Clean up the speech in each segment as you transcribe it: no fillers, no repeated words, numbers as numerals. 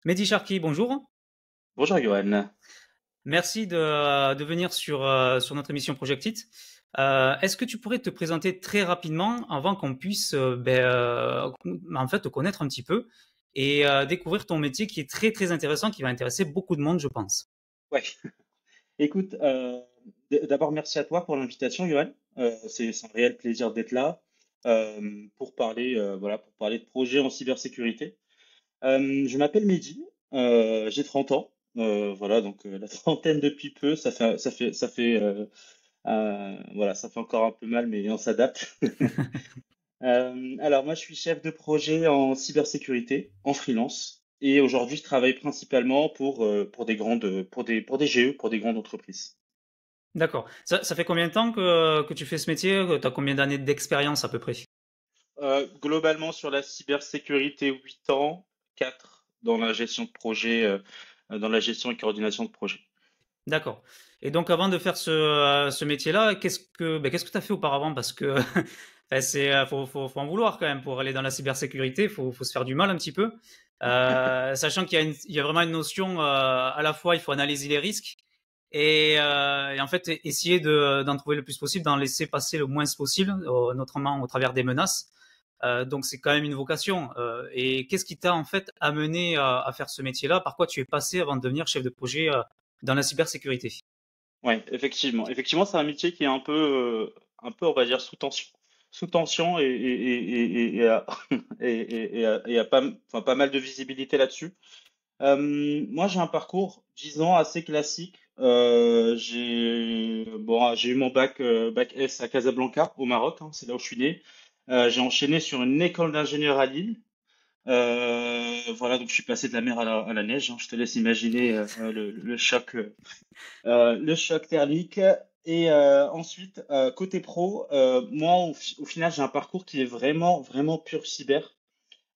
Mehdi Charki, bonjour. Bonjour Johan. Merci de venir sur notre émission Project It. Est-ce que tu pourrais te présenter très rapidement avant qu'on puisse en fait te connaître un petit peu et découvrir ton métier qui est très très intéressant, qui va intéresser beaucoup de monde, je pense. Ouais. Écoute, d'abord merci à toi pour l'invitation, Johan. C'est un réel plaisir d'être là pour parler, voilà, pour parler de projets en cybersécurité. Je m'appelle Mehdi, j'ai 30 ans. Voilà, donc la trentaine depuis peu, voilà, ça fait encore un peu mal, mais on s'adapte. Alors moi, je suis chef de projet en cybersécurité, en freelance, et aujourd'hui, je travaille principalement pour des grandes, pour des GE, pour des grandes entreprises. D'accord. Ça fait combien de temps que tu fais ce métier? Tu as combien d'années d'expérience à peu près? Globalement, sur la cybersécurité, 8 ans, 4 dans la gestion de projet, dans la gestion et coordination de projet. D'accord. Et donc avant de faire ce métier-là, qu'est-ce que tu as fait auparavant? Parce que enfin, faut en vouloir quand même pour aller dans la cybersécurité, faut se faire du mal un petit peu. Sachant qu'il y a vraiment une notion à la fois il faut analyser les risques et en fait essayer d'en trouver le plus possible, d'en laisser passer le moins possible, notamment au travers des menaces. Donc c'est quand même une vocation. Et qu'est-ce qui t'a en fait amené à faire ce métier-là? Par quoi tu es passé avant de devenir chef de projet dans la cybersécurité? Ouais, effectivement. Effectivement, c'est un métier qui est un peu, on va dire, sous tension et a pas, enfin, pas mal de visibilité là-dessus. Moi, j'ai un parcours, disons, assez classique. J'ai eu mon bac S à Casablanca, au Maroc, hein, c'est là où je suis né. J'ai enchaîné sur une école d'ingénieur à Lille. Voilà, donc je suis passé de la mer à la neige, hein. Je te laisse imaginer le choc thermique. Et ensuite, côté pro, moi, au final, j'ai un parcours qui est vraiment, vraiment pur cyber.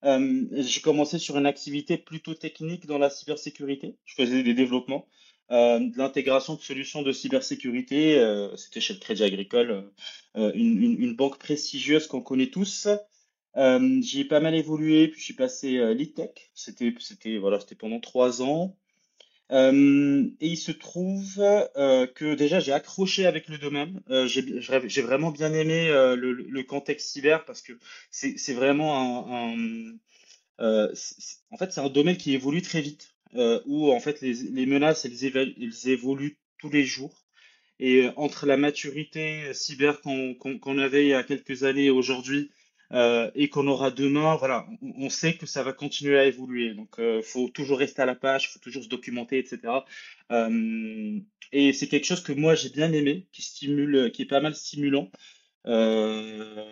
J'ai commencé sur une activité plutôt technique dans la cybersécurité. Je faisais des développements, de l'intégration de solutions de cybersécurité. C'était chez le Crédit Agricole, une banque prestigieuse qu'on connaît tous. J'y ai pas mal évolué, puis je suis passé lead tech. Voilà, c'était pendant 3 ans. Et il se trouve que déjà j'ai accroché avec le domaine. J'ai vraiment bien aimé le contexte cyber parce que c'est vraiment en fait, c'est un domaine qui évolue très vite, où en fait les menaces elles évoluent tous les jours. Et entre la maturité cyber qu'on avait il y a quelques années et aujourd'hui, et qu'on aura demain, voilà, on sait que ça va continuer à évoluer. Donc, faut toujours rester à la page, faut toujours se documenter, etc. Et c'est quelque chose que moi j'ai bien aimé, qui stimule, qui est pas mal stimulant. Euh,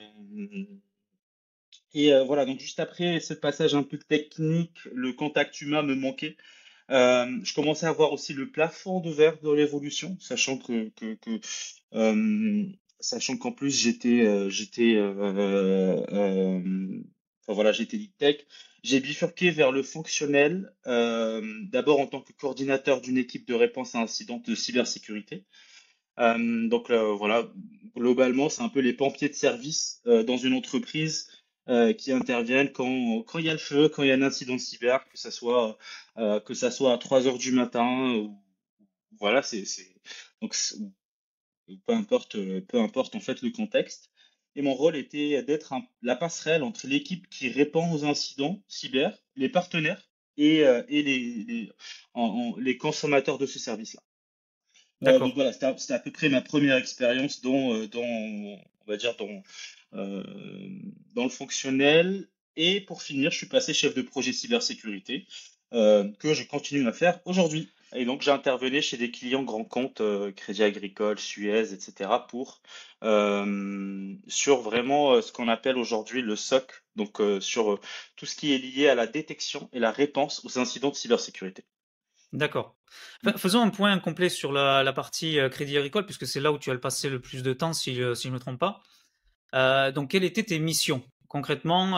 et voilà, donc juste après ce passage un peu technique, le contact humain me manquait. Je commençais à voir aussi le plafond de verre de l'évolution, euh, sachant qu'en plus enfin voilà, j'étais lead tech. J'ai bifurqué vers le fonctionnel, d'abord en tant que coordinateur d'une équipe de réponse à incidents de cybersécurité. Donc là, voilà, globalement, c'est un peu les pompiers de service dans une entreprise qui interviennent quand il y a le feu, quand il y a un incident cyber, que ça soit à 3 heures du matin, ou, voilà, donc peu importe en fait le contexte. Et mon rôle était d'être la passerelle entre l'équipe qui répond aux incidents cyber, les partenaires et les consommateurs de ce service-là. Donc D'accord. voilà, c'était à peu près ma première expérience on va dire, euh, dans le fonctionnel. Et pour finir, je suis passé chef de projet cybersécurité, que je continue à faire aujourd'hui. Et donc, j'intervenais chez des clients grands comptes, Crédit Agricole, Suez, etc., sur vraiment ce qu'on appelle aujourd'hui le SOC, donc sur tout ce qui est lié à la détection et la réponse aux incidents de cybersécurité. D'accord. Faisons un point complet sur la partie Crédit Agricole, puisque c'est là où tu as le passé le plus de temps, si je ne me trompe pas. Donc, quelles étaient tes missions concrètement?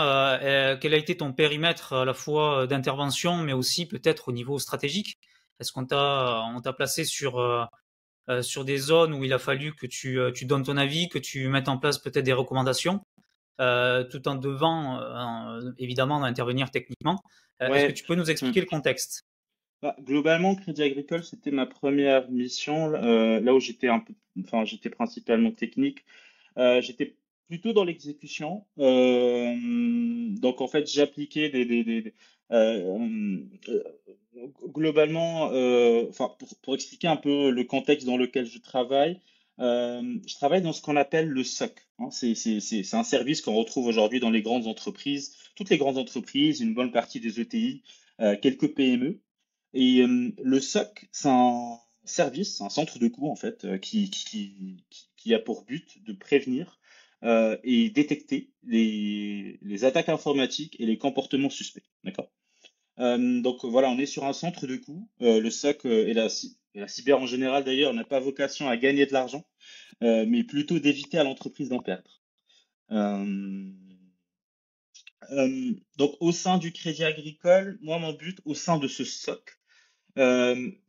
Quel a été ton périmètre à la fois d'intervention, mais aussi peut-être au niveau stratégique? Est-ce on t'a placé sur des zones où il a fallu que tu donnes ton avis, que tu mettes en place peut-être des recommandations? tout en devant, évidemment, intervenir techniquement. Est-ce que Ouais. tu peux nous Hmm. expliquer le contexte? Bah, globalement, Crédit Agricole, c'était ma première mission, là où j'étais enfin, j'étais principalement technique. J'étais plutôt dans l'exécution. Donc en fait, j'appliquais euh, euh, globalement, enfin pour expliquer un peu le contexte dans lequel je travaille dans ce qu'on appelle le SOC, hein. C'est un service qu'on retrouve aujourd'hui dans les grandes entreprises, toutes les grandes entreprises, une bonne partie des ETI, quelques PME. Et le SOC, c'est un service, un centre de coût en fait, qui a pour but de prévenir et détecter les attaques informatiques et les comportements suspects. D'accord? Donc voilà, on est sur un centre de coût. Le SOC et la cyber en général d'ailleurs n'a pas vocation à gagner de l'argent, mais plutôt d'éviter à l'entreprise d'en perdre. Euh, donc au sein du Crédit Agricole, moi mon but au sein de ce SOC,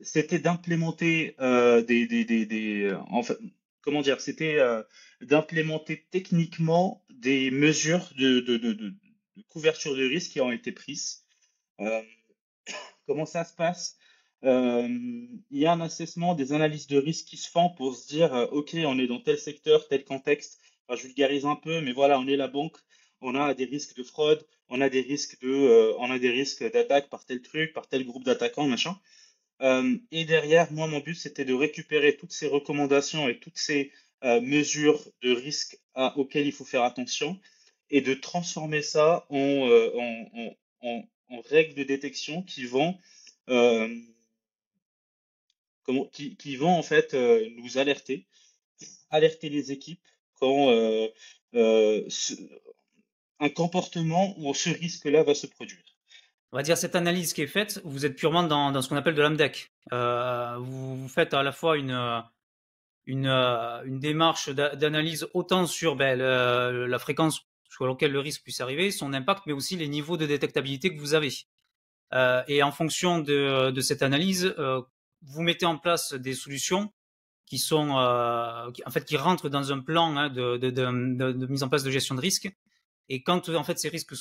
c'était d'implémenter en fait, comment dire, c'était d'implémenter techniquement des mesures de couverture de risque qui ont été prises. Euh, Comment ça se passe? Il y a un assessment des analyses de risque qui se font pour se dire, OK, on est dans tel secteur, tel contexte. Enfin, je vulgarise un peu, mais voilà, on est la banque, on a des risques de fraude, on a des risques d'attaque par tel truc, par tel groupe d'attaquants, machin. Et derrière, moi, mon but, c'était de récupérer toutes ces recommandations et toutes ces mesures de risque auxquelles il faut faire attention et de transformer ça en règles de détection euh, qui vont en fait nous alerter les équipes quand ce- un comportement ou ce risque-là va se produire. On va dire cette analyse qui est faite, vous êtes purement dans ce qu'on appelle de l'AMDEC. Vous faites à la fois une démarche d'analyse autant sur la fréquence sur laquelle le risque puisse arriver, son impact, mais aussi les niveaux de détectabilité que vous avez. Et en fonction de cette analyse, vous mettez en place des solutions qui sont en fait qui rentrent dans un plan, hein, de mise en place de gestion de risque. Et quand en fait ces risques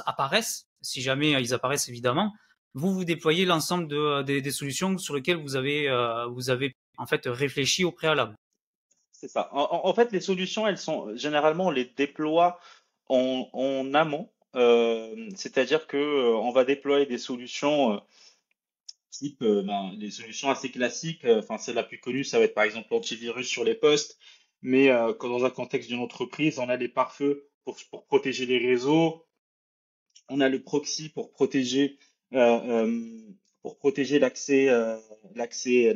apparaissent, si jamais ils apparaissent évidemment, vous déployez l'ensemble des solutions sur lesquelles vous avez en fait réfléchi au préalable. C'est ça. En fait, les solutions, elles sont généralement on les déploie en amont. C'est-à-dire que on va déployer des solutions type des solutions assez classiques. Enfin, celle la plus connue, ça va être par exemple l'antivirus sur les postes. Mais quand dans un contexte d'une entreprise, on a les pare-feux pour protéger les réseaux. On a le proxy euh, euh, pour protéger la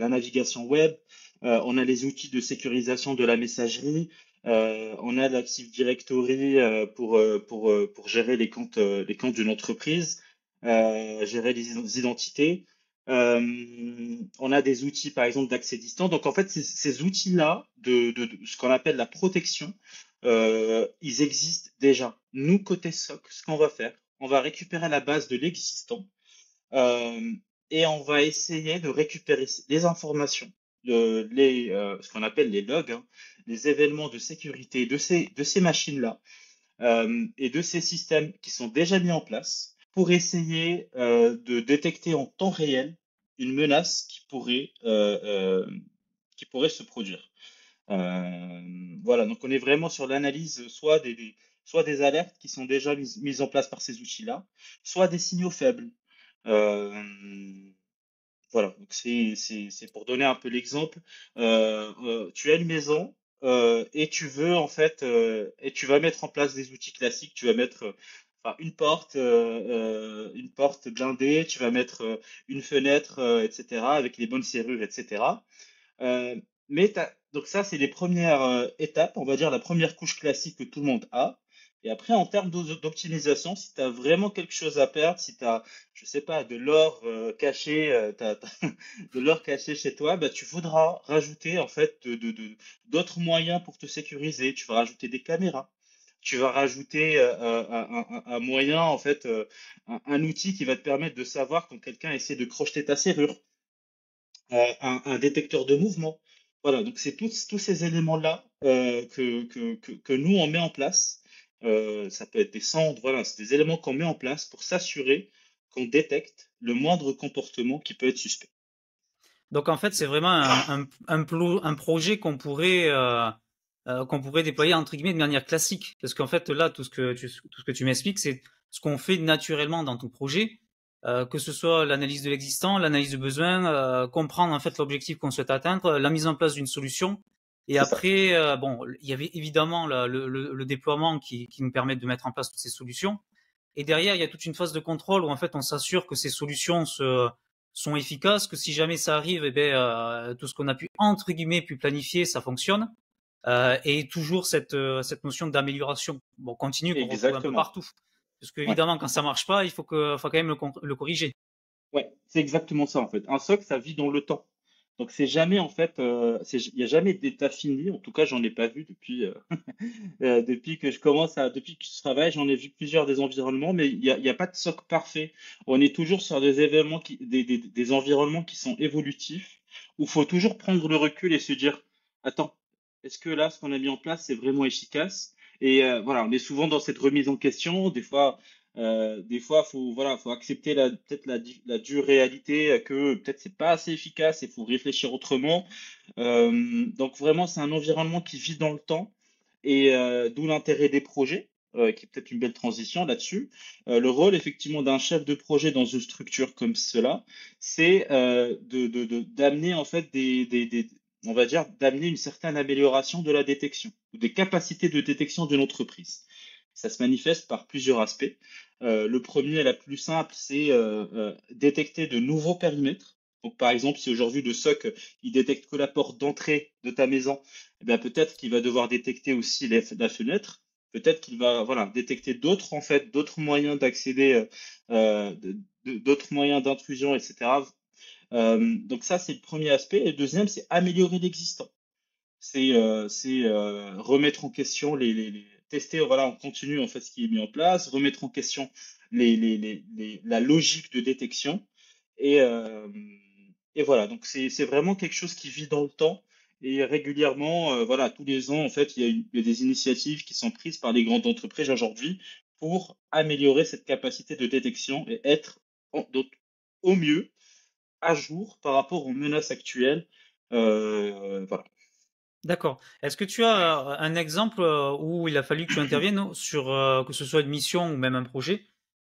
navigation web. On a les outils de sécurisation de la messagerie. On a l'Active Directory pour gérer les comptes d'une entreprise, gérer les identités. On a des outils, par exemple, d'accès distant. Donc, en fait, ces outils-là, de ce qu'on appelle la protection, ils existent déjà. Nous, côté SOC, ce qu'on va faire, on va récupérer la base de l'existant euh, et on va essayer de récupérer les informations, ce qu'on appelle les logs, hein, les événements de sécurité de ces machines-là et de ces systèmes qui sont déjà mis en place pour essayer de détecter en temps réel une menace qui pourrait se produire. Voilà, donc on est vraiment sur l'analyse soit des alertes qui sont déjà mises en place par ces outils-là, soit des signaux faibles. Euh, voilà, donc c'est pour donner un peu l'exemple. Tu as une maison et tu veux en fait et tu vas mettre en place des outils classiques. Tu vas mettre enfin, une porte blindée. Tu vas mettre une fenêtre, etc. avec les bonnes serrures, etc. Euh, donc ça, c'est les premières étapes, on va dire la première couche classique que tout le monde a. Et après, en termes d'optimisation, si tu as vraiment quelque chose à perdre, si tu as, je sais pas, de l'or caché, de l'or caché chez toi, bah, tu voudras rajouter en fait d'autres moyens pour te sécuriser. Tu vas rajouter des caméras. Tu vas rajouter un moyen, en fait, un outil qui va te permettre de savoir quand quelqu'un essaie de crocheter ta serrure, un détecteur de mouvement. Voilà, donc c'est tous ces éléments-là que nous, on met en place ça peut être des cendres, voilà, c'est des éléments qu'on met en place pour s'assurer qu'on détecte le moindre comportement qui peut être suspect. Donc en fait, c'est vraiment un projet qu'on pourrait déployer entre guillemets de manière classique. Parce qu'en fait, là, tout ce que tu m'expliques, c'est ce qu'on fait naturellement dans ton projet, que ce soit l'analyse de l'existant, l'analyse de besoin, comprendre en fait l'objectif qu'on souhaite atteindre, la mise en place d'une solution. Et C'est ça. après, bon, il y avait évidemment le déploiement qui nous permet de mettre en place toutes ces solutions. Et derrière, il y a toute une phase de contrôle où en fait on s'assure que ces solutions sont efficaces, que si jamais ça arrive, eh ben, tout ce qu'on a pu entre guillemets pu planifier, ça fonctionne. Et toujours cette notion d'amélioration, bon, continue qu'on retrouve un peu Exactement. partout. Parce que Ouais. évidemment, quand ça marche pas, faut quand même le corriger. Ouais, c'est exactement ça en fait. Un socle, ça vit dans le temps. Donc c'est jamais en fait, il n'y a jamais d'état fini. En tout cas, j'en ai pas vu depuis depuis que je travaille, j'en ai vu plusieurs des environnements, mais il y a pas de socle parfait. On est toujours sur des événements des environnements qui sont évolutifs, où il faut toujours prendre le recul et se dire, attends, est-ce que là, ce qu'on a mis en place, c'est vraiment efficace? Et voilà, on est souvent dans cette remise en question. Des fois, faut accepter peut-être la dure réalité que peut-être c'est pas assez efficace et faut réfléchir autrement. Donc vraiment, c'est un environnement qui vit dans le temps et d'où l'intérêt des projets, qui est peut-être une belle transition là-dessus. Le rôle effectivement d'un chef de projet dans une structure comme cela, c'est d'amener en fait on va dire, d'amener une certaine amélioration de la détection ou des capacités de détection d'une entreprise. Ça se manifeste par plusieurs aspects. Le premier, la plus simple, c'est détecter de nouveaux périmètres. Donc, par exemple, si aujourd'hui le SOC il détecte que la porte d'entrée de ta maison, eh bien peut-être qu'il va devoir détecter aussi la fenêtre. Peut-être qu'il va voilà détecter d'autres en fait d'autres moyens d'accéder, d'autres moyens d'intrusion, etc. Donc ça c'est le premier aspect. Et le deuxième c'est améliorer l'existant. C'est remettre en question tester voilà en continu en fait ce qui est mis en place, remettre en question la logique de détection et euh, et voilà donc c'est vraiment quelque chose qui vit dans le temps et régulièrement voilà tous les ans en fait il y a des initiatives qui sont prises par les grandes entreprises aujourd'hui pour améliorer cette capacité de détection et être donc, au mieux à jour par rapport aux menaces actuelles. Voilà. D'accord. Est-ce que tu as un exemple où il a fallu que tu interviennes sur que ce soit une mission ou même un projet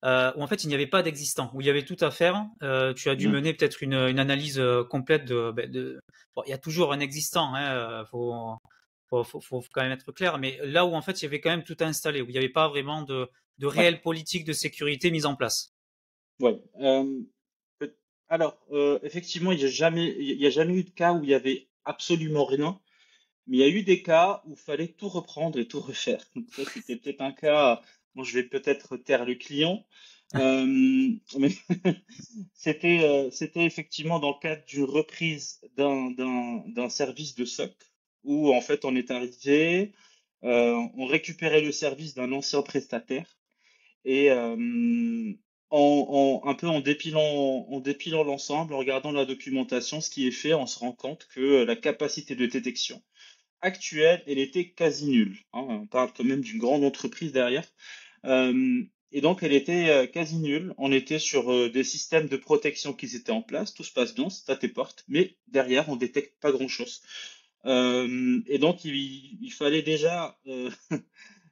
où en fait il n'y avait pas d'existant, où il y avait tout à faire. Tu as dû Mm. mener peut-être une analyse complète Bon, il y a toujours un existant, hein, faut quand même être clair, mais là où en fait il y avait quand même tout à installer, où il n'y avait pas vraiment de Ouais. réelle politique de sécurité mise en place. Ouais. Peut- alors, effectivement, il y a jamais eu de cas où il y avait absolument rien, mais il y a eu des cas où il fallait tout reprendre et tout refaire. Donc ça, c'était peut-être un cas. Bon, je vais peut-être taire le client, mais c'était effectivement dans le cadre d'une reprise d'un service de SOC où en fait on est arrivé, on récupérait le service d'un ancien prestataire. Et un peu en dépilant l'ensemble, en regardant la documentation, ce qui est fait, on se rend compte que la capacité de détection actuelle, elle était quasi nulle, hein. On parle quand même d'une grande entreprise derrière. Et donc, elle était quasi nulle. On était sur des systèmes de protection qui étaient en place. Tout se passe bien, c'est à tes portes. Mais derrière, on détecte pas grand-chose. Et donc, il fallait déjà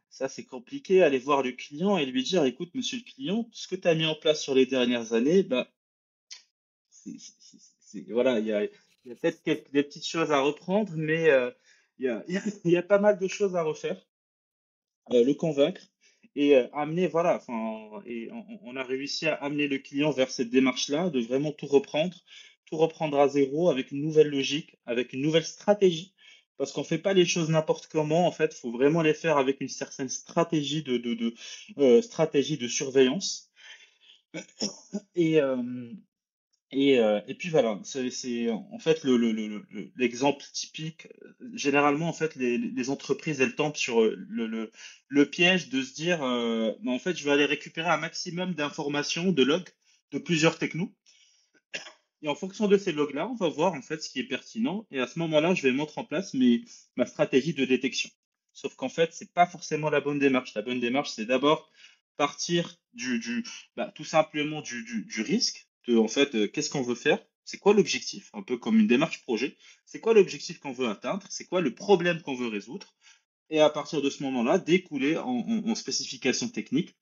ça, c'est compliqué. Aller voir le client et lui dire, écoute, monsieur le client, ce que tu as mis en place sur les dernières années, bah, voilà, il y a peut-être des petites choses à reprendre, mais il y a pas mal de choses à refaire, le convaincre et amener, voilà, enfin, et on a réussi à amener le client vers cette démarche-là, de vraiment tout reprendre à zéro avec une nouvelle logique, avec une nouvelle stratégie. Parce qu'on fait pas les choses n'importe comment, en fait, il faut vraiment les faire avec une certaine stratégie stratégie de surveillance. Et, euh, et puis voilà, c'est en fait l'exemple typique. Généralement, en fait, les entreprises, elles tombent sur le piège de se dire, bah, en fait, je vais aller récupérer un maximum d'informations, de logs de plusieurs technos. Et en fonction de ces logs-là, on va voir en fait ce qui est pertinent. Et à ce moment-là, je vais mettre en place ma stratégie de détection. Sauf qu'en fait, c'est pas forcément la bonne démarche. La bonne démarche, c'est d'abord partir tout simplement du risque, en fait, qu'est-ce qu'on veut faire? C'est quoi l'objectif? Un peu comme une démarche projet. C'est quoi l'objectif qu'on veut atteindre? C'est quoi le problème qu'on veut résoudre? Et à partir de ce moment-là, découler en spécification technique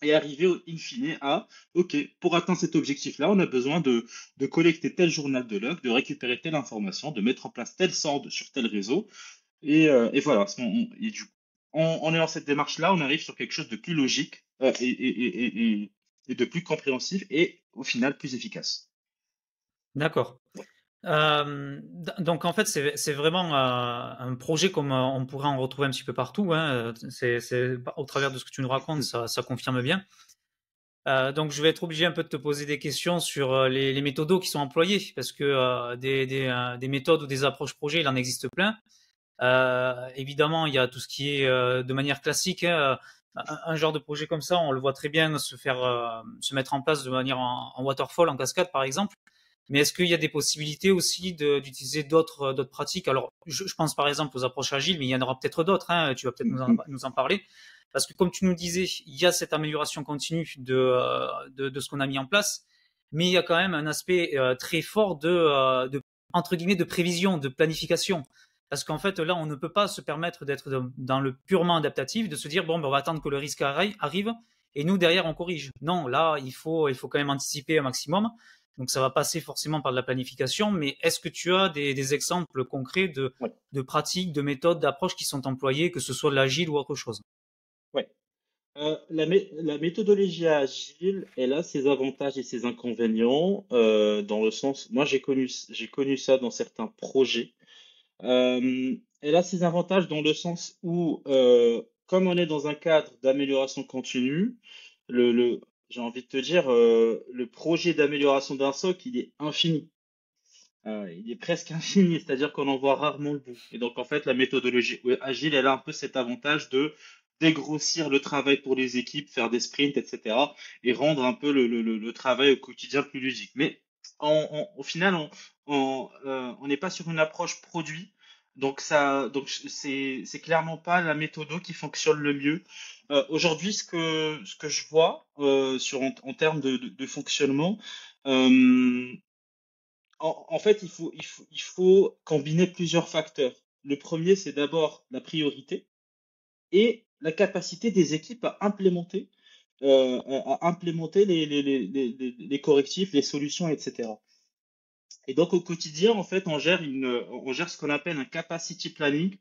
et arriver in fine à, OK, pour atteindre cet objectif-là, on a besoin de collecter tel journal de log, de récupérer telle information, de mettre en place tel sort sur tel réseau. Et voilà, en ayant cette démarche-là, on arrive sur quelque chose de plus logique et de plus compréhensif et au final plus efficace. D'accord. Donc en fait, c'est vraiment un projet comme on pourrait en retrouver un petit peu partout, hein. Au travers de ce que tu nous racontes, ça confirme bien. Donc je vais être obligé un peu de te poser des questions sur les méthodos qui sont employés, parce que des méthodes ou des approches projet, il en existe plein. Évidemment, il y a tout ce qui est de manière classique, hein, un genre de projet comme ça, on le voit très bien se mettre en place de manière en waterfall, en cascade par exemple. Mais est-ce qu'il y a des possibilités aussi d'utiliser d'autres pratiques? Alors, je pense par exemple aux approches agiles, mais il y en aura peut-être d'autres, hein. Tu vas peut-être nous en parler. Parce que comme tu nous disais, il y a cette amélioration continue de ce qu'on a mis en place, mais il y a quand même un aspect très fort entre guillemets, de prévision, de planification. Parce qu'en fait, là, on ne peut pas se permettre d'être dans le purement adaptatif, de se dire, bon, ben, on va attendre que le risque arrive, et nous, derrière, on corrige. Non, là, il faut quand même anticiper un maximum. Donc, ça va passer forcément par de la planification, mais est-ce que tu as des exemples concrets Ouais, de pratiques, de méthodes, d'approches qui sont employées, que ce soit de l'agile ou autre chose? ouais. La méthodologie agile, elle a ses avantages et ses inconvénients, dans le sens, moi j'ai connu ça dans certains projets. Elle a ses avantages dans le sens où, comme on est dans un cadre d'amélioration continue, j'ai envie de te dire, le projet d'amélioration d'un SOC, il est infini. Il est presque infini, c'est-à-dire qu'on en voit rarement le bout. Et donc, en fait, la méthodologie agile, elle a un peu cet avantage de dégrossir le travail pour les équipes, faire des sprints, etc., et rendre un peu le travail au quotidien plus ludique. Mais au final, on n'est pas sur une approche produit. Donc c'est clairement pas la méthode qui fonctionne le mieux. Aujourd'hui, ce que je vois en termes de fonctionnement, euh, en fait, il faut combiner plusieurs facteurs. Le premier, c'est d'abord la priorité et la capacité des équipes à implémenter les correctifs, les solutions, etc. Et donc, au quotidien, en fait, on gère ce qu'on appelle un capacity planning.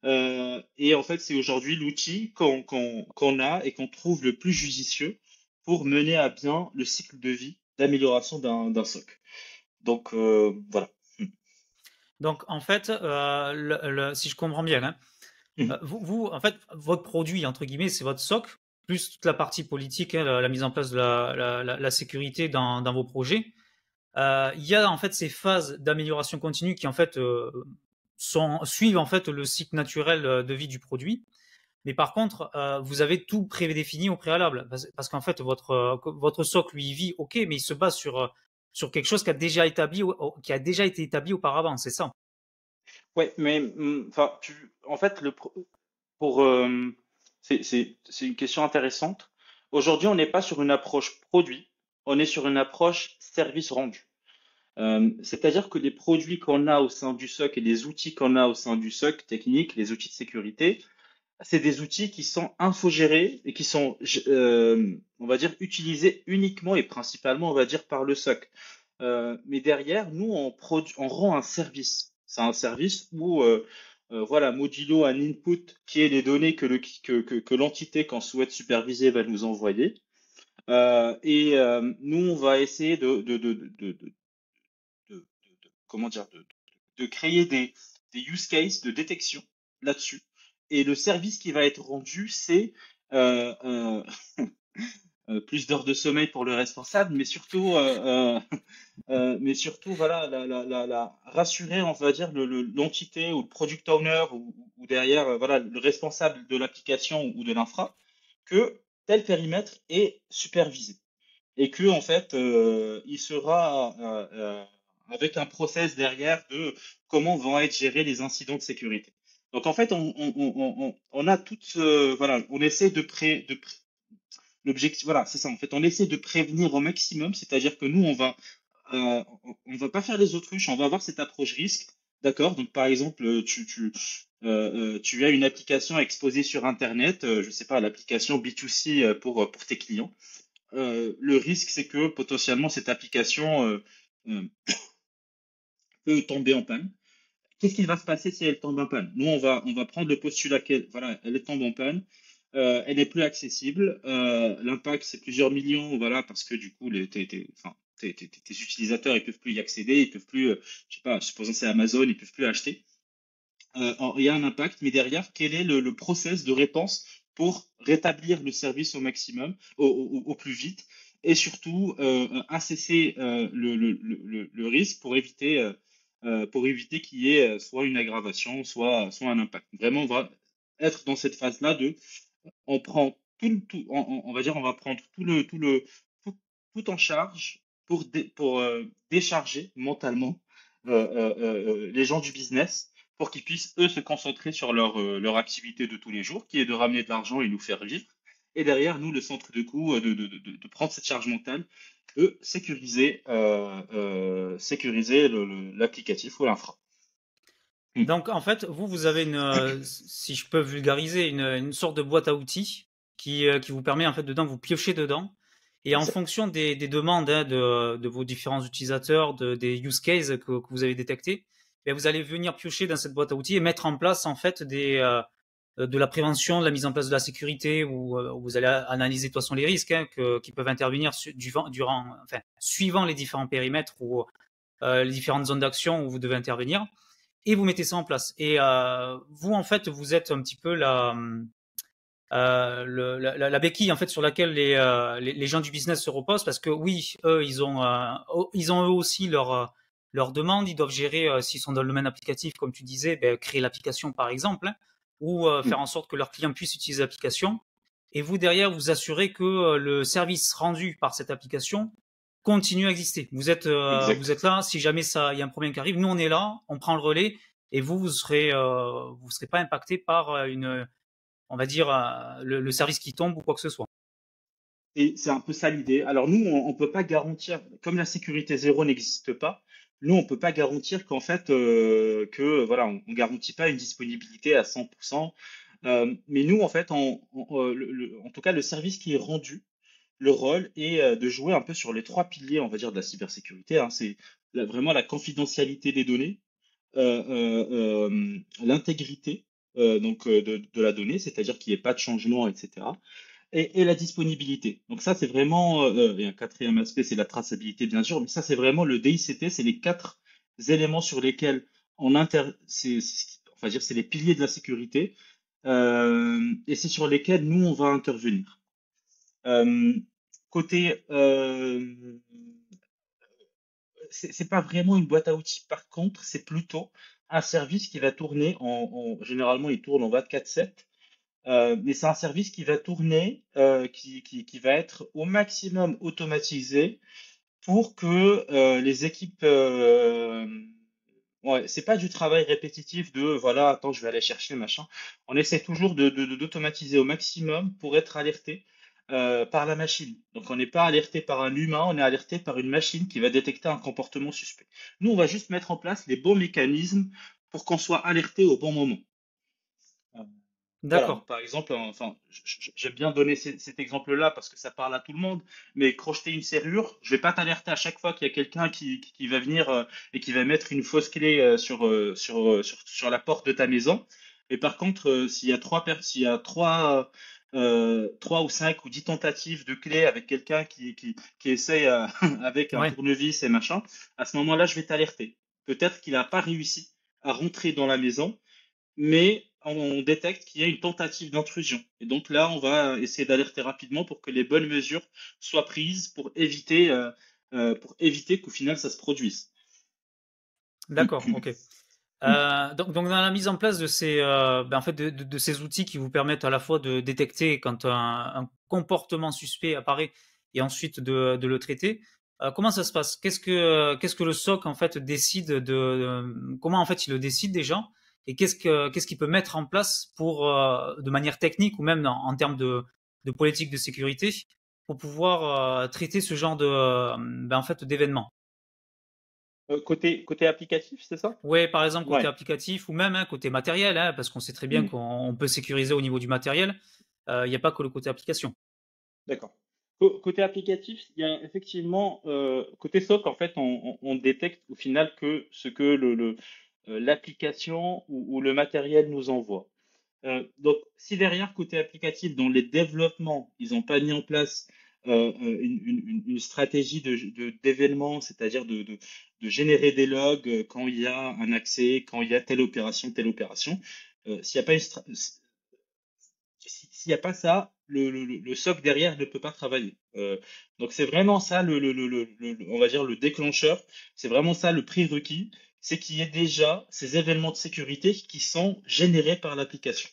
Et en fait, c'est aujourd'hui l'outil qu'on a et qu'on trouve le plus judicieux pour mener à bien le cycle de vie d'amélioration d'un SOC. Donc, voilà. Donc, en fait, si je comprends bien, hein, Mhm. en fait, votre produit, entre guillemets, c'est votre SOC, plus toute la partie politique, hein, la mise en place de la sécurité dans vos projets. Il y a en fait ces phases d'amélioration continue qui en fait suivent en fait le cycle naturel de vie du produit. Mais par contre, vous avez tout prédéfini au préalable, parce qu'en fait votre socle lui il vit, ok, mais il se base sur quelque chose qui a déjà été établi auparavant, c'est ça. Ouais, mais enfin, en fait, pour, c'est une question intéressante. Aujourd'hui, on n'est pas sur une approche produit, on est sur une approche service rendu. C'est-à-dire que les produits qu'on a au sein du SOC et les outils qu'on a au sein du SOC technique, les outils de sécurité, c'est des outils qui sont infogérés et qui sont, on va dire, utilisés uniquement et principalement, on va dire, par le SOC. Mais derrière, nous, on rend un service. C'est un service où, voilà, modulo un input qui est les données que l'entité qu'on souhaite superviser va nous envoyer. Nous, on va essayer comment dire, de créer des use cases de détection là-dessus. Et le service qui va être rendu, c'est euh, euh, plus d'heures de sommeil pour le responsable, mais surtout, voilà, rassurer, on va dire, l'entité ou le product owner ou derrière, voilà, le responsable de l'application ou de l'infra, que tel périmètre est supervisé et que en fait, il sera avec un process derrière de comment vont être gérés les incidents de sécurité. Donc en fait, on a toute, voilà, on essaie l'objectif, voilà, c'est ça. En fait, on essaie de prévenir au maximum, c'est-à-dire que nous, on va pas faire les autruches, on va avoir cette approche risque, d'accord? Donc par exemple, tu as une application exposée sur Internet, je sais pas, l'application B2C pour tes clients. Le risque, c'est que potentiellement cette application euh, peut tomber en panne. Qu'est-ce qui va se passer si elle tombe en panne? Nous, on va prendre le postulat qu'elle, voilà, elle tombe en panne, elle n'est plus accessible. L'impact, c'est plusieurs millions, voilà, parce que du coup, enfin, tes utilisateurs, ils peuvent plus y accéder, ils peuvent plus, je sais pas, supposons que c'est Amazon, ils peuvent plus acheter. Il y a un impact, mais derrière, quel est le process de réponse pour rétablir le service au maximum, au plus vite, et surtout assesser le risque pour éviter qu'il y ait soit une aggravation, soit un impact. Vraiment, on va être dans cette phase-là de, on prend on va dire, on va prendre tout, tout en charge pour décharger mentalement les gens du business pour qu'ils puissent, eux, se concentrer sur leur activité de tous les jours, qui est de ramener de l'argent et nous faire vivre. Et derrière, nous, le centre de coût, de prendre cette charge mentale, eux, sécuriser l'applicatif ou l'infra. Hmm. Donc, en fait, vous avez si je peux vulgariser, une sorte de boîte à outils qui vous permet, en fait, dedans, vous piochez dedans. Et en Exact. fonction des demandes hein, de vos différents utilisateurs, des use cases que vous avez détectés, ben, vous allez venir piocher dans cette boîte à outils et mettre en place, en fait, de la prévention, de la mise en place de la sécurité, où vous allez analyser de toute façon les risques hein, qui peuvent intervenir enfin, suivant les différents périmètres ou les différentes zones d'action où vous devez intervenir et vous mettez ça en place. Et vous, en fait, vous êtes un petit peu la béquille en fait sur laquelle les gens du business se reposent parce que oui, eux, ils ont eux aussi leur demande. Ils doivent gérer, s'ils sont dans le domaine applicatif, comme tu disais, ben, créer l'application par exemple, hein, ou Hmm. faire en sorte que leurs clients puissent utiliser l'application. Et vous, derrière, vous assurez que le service rendu par cette application continue à exister. Vous Exact. êtes là, si jamais il y a un problème qui arrive, nous on est là, on prend le relais, et vous serez pas impacté par on va dire, le service qui tombe ou quoi que ce soit. Et c'est un peu ça l'idée. Alors nous, on peut pas garantir, comme la sécurité zéro n'existe pas, nous, on peut pas garantir qu'en fait, que voilà, on garantit pas une disponibilité à 100%. Mais nous, en fait, en tout cas, le service qui est rendu, le rôle est de jouer un peu sur les trois piliers, on va dire, de la cybersécurité, hein. C'est vraiment la confidentialité des données, l'intégrité de la donnée, c'est-à-dire qu'il n'y ait pas de changement, etc. Et la disponibilité. Donc ça, c'est vraiment, et un quatrième aspect, c'est la traçabilité, bien sûr, mais ça, c'est vraiment le DICT, c'est les quatre éléments sur lesquels c'est les piliers de la sécurité, et c'est sur lesquels nous, on va intervenir. Euh, côté, c'est pas vraiment une boîte à outils, par contre, c'est plutôt un service qui va tourner généralement, il tourne en 24/7. Mais c'est un service qui va tourner, qui va être au maximum automatisé pour que les équipes, ouais, c'est pas du travail répétitif de voilà, attends, je vais aller chercher machin. On essaie toujours d'automatiser au maximum pour être alerté par la machine. Donc on n'est pas alerté par un humain, on est alerté par une machine qui va détecter un comportement suspect. Nous, on va juste mettre en place les bons mécanismes pour qu'on soit alerté au bon moment. Voilà, D'accord. donc par exemple, enfin, j'aime bien donner cet exemple-là parce que ça parle à tout le monde, mais crocheter une serrure, je vais pas t'alerter à chaque fois qu'il y a quelqu'un qui va venir et qui va mettre une fausse clé sur la porte de ta maison. Et par contre, s'il y a trois ou cinq ou 10 tentatives de clés avec quelqu'un qui essaye avec un Ouais. tournevis et machin, à ce moment-là, je vais t'alerter. Peut-être qu'il n'a pas réussi à rentrer dans la maison, mais on détecte qu'il y a une tentative d'intrusion. Et donc là, on va essayer d'alerter rapidement pour que les bonnes mesures soient prises pour éviter qu'au final ça se produise. D'accord. Ok. Donc, dans la mise en place de en fait, de ces outils qui vous permettent à la fois de détecter quand un comportement suspect apparaît et ensuite de le traiter. Comment ça se passe? Qu'est-ce que le SOC en fait décide comment en fait il le décide déjà? et qu'est-ce qu'il peut mettre en place pour, de manière technique ou même en termes de politique de sécurité pour pouvoir traiter ce genre de, en fait, d'événements. Côté applicatif, c'est ça? Ouais, par exemple côté Ouais. applicatif ou même côté matériel, hein, parce qu'on sait très bien Hmm. qu'on peut sécuriser au niveau du matériel. Il n'y a pas que le côté application. D'accord. Côté applicatif, il y a effectivement, côté SOC, en fait, on détecte au final que ce que l'application ou le matériel nous envoie. Donc, si derrière, côté applicatif, dans les développements, ils n'ont pas mis en place une stratégie d'événement, c'est-à-dire de générer des logs quand il y a un accès, quand il y a telle opération, s'il n'y a pas s'il n'y a pas ça, le SOC derrière ne peut pas travailler. Donc c'est vraiment ça on va dire le déclencheur, c'est vraiment ça le prérequis, c'est qu'il y ait déjà ces événements de sécurité qui sont générés par l'application.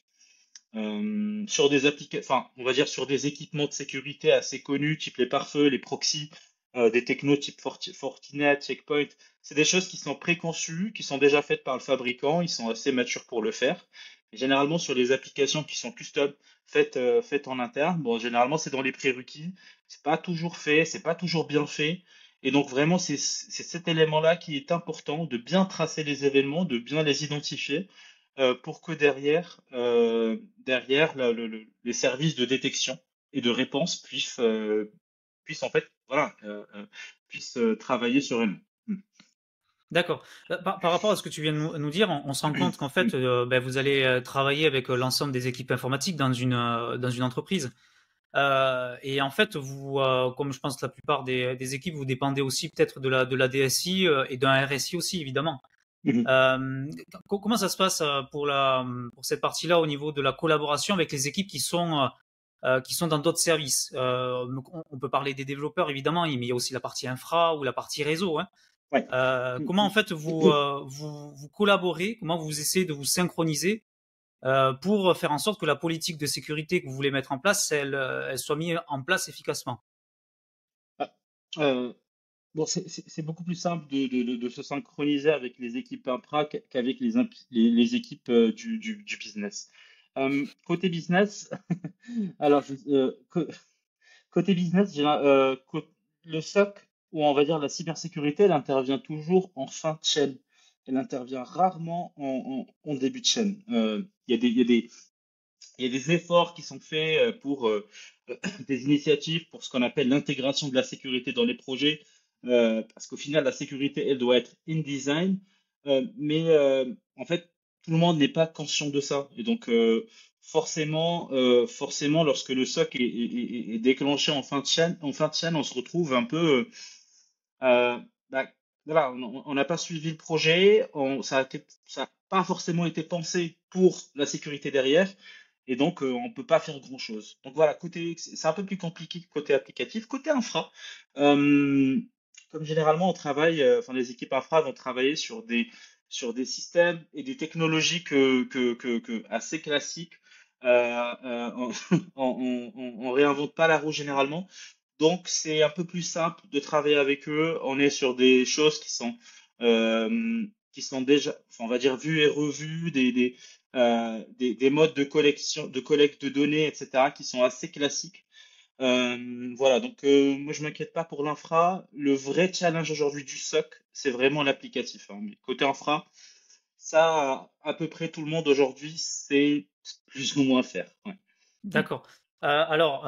Sur des enfin, on va dire sur des équipements de sécurité assez connus, type les pare-feux, les proxys, des technos type Fortinet, Checkpoint, c'est des choses qui sont préconçues, qui sont déjà faites par le fabricant, ils sont assez matures pour le faire. Et généralement sur les applications qui sont custom, faites en interne, bon, généralement c'est dans les prérequis, c'est pas toujours fait, c'est pas toujours bien fait. Et donc vraiment c'est cet élément-là qui est important, de bien tracer les événements, de bien les identifier pour que derrière les services de détection et de réponse puissent en fait, voilà, puissent travailler sereinement. Mm. D'accord. Par rapport à ce que tu viens de nous dire, on se rend compte qu'en fait, vous allez travailler avec l'ensemble des équipes informatiques dans une entreprise. Et en fait, vous, comme je pense la plupart des équipes, vous dépendez aussi peut-être de la DSI et d'un RSI aussi, évidemment. Mhm. Euh, Comment ça se passe pour cette partie-là au niveau de la collaboration avec les équipes qui sont dans d'autres services? On peut parler des développeurs évidemment, mais il y a aussi la partie infra ou la partie réseau, hein. Ouais. Comment en fait vous collaborez? Comment vous essayez de vous synchroniser pour faire en sorte que la politique de sécurité que vous voulez mettre en place, elle soit mise en place efficacement? Ah, euh, bon, c'est beaucoup plus simple de se synchroniser avec les équipes infra qu'avec les équipes du business. Côté business, alors côté business, le SOC, ou on va dire la cybersécurité, elle intervient toujours en fin de chaîne. Elle intervient rarement en début de chaîne. Il y a des efforts qui sont faits pour des initiatives pour ce qu'on appelle l'intégration de la sécurité dans les projets, parce qu'au final, la sécurité, elle doit être in design, mais en fait, tout le monde n'est pas conscient de ça. Et donc, forcément, lorsque le SOC est déclenché en fin de chaîne, on se retrouve un peu, bah, voilà, on n'a pas suivi le projet, ça a pas forcément été pensé pour la sécurité derrière, et donc on peut pas faire grand-chose. Donc voilà, c'est un peu plus compliqué que côté applicatif. Côté infra, euh, comme généralement on travaille, enfin les équipes infra vont travailler sur des systèmes et des technologies assez classiques. On réinvente pas la roue généralement. Donc, c'est un peu plus simple de travailler avec eux. On est sur des choses qui sont déjà, enfin, on va dire, vues et revues, des modes de collecte de données, etc., qui sont assez classiques. Voilà, donc moi, je m'inquiète pas pour l'infra. Le vrai challenge aujourd'hui du SOC, c'est vraiment l'applicatif, hein. Mais côté infra, ça, à peu près tout le monde aujourd'hui, c'est plus ou moins faire. Ouais. Mm. D'accord. Alors,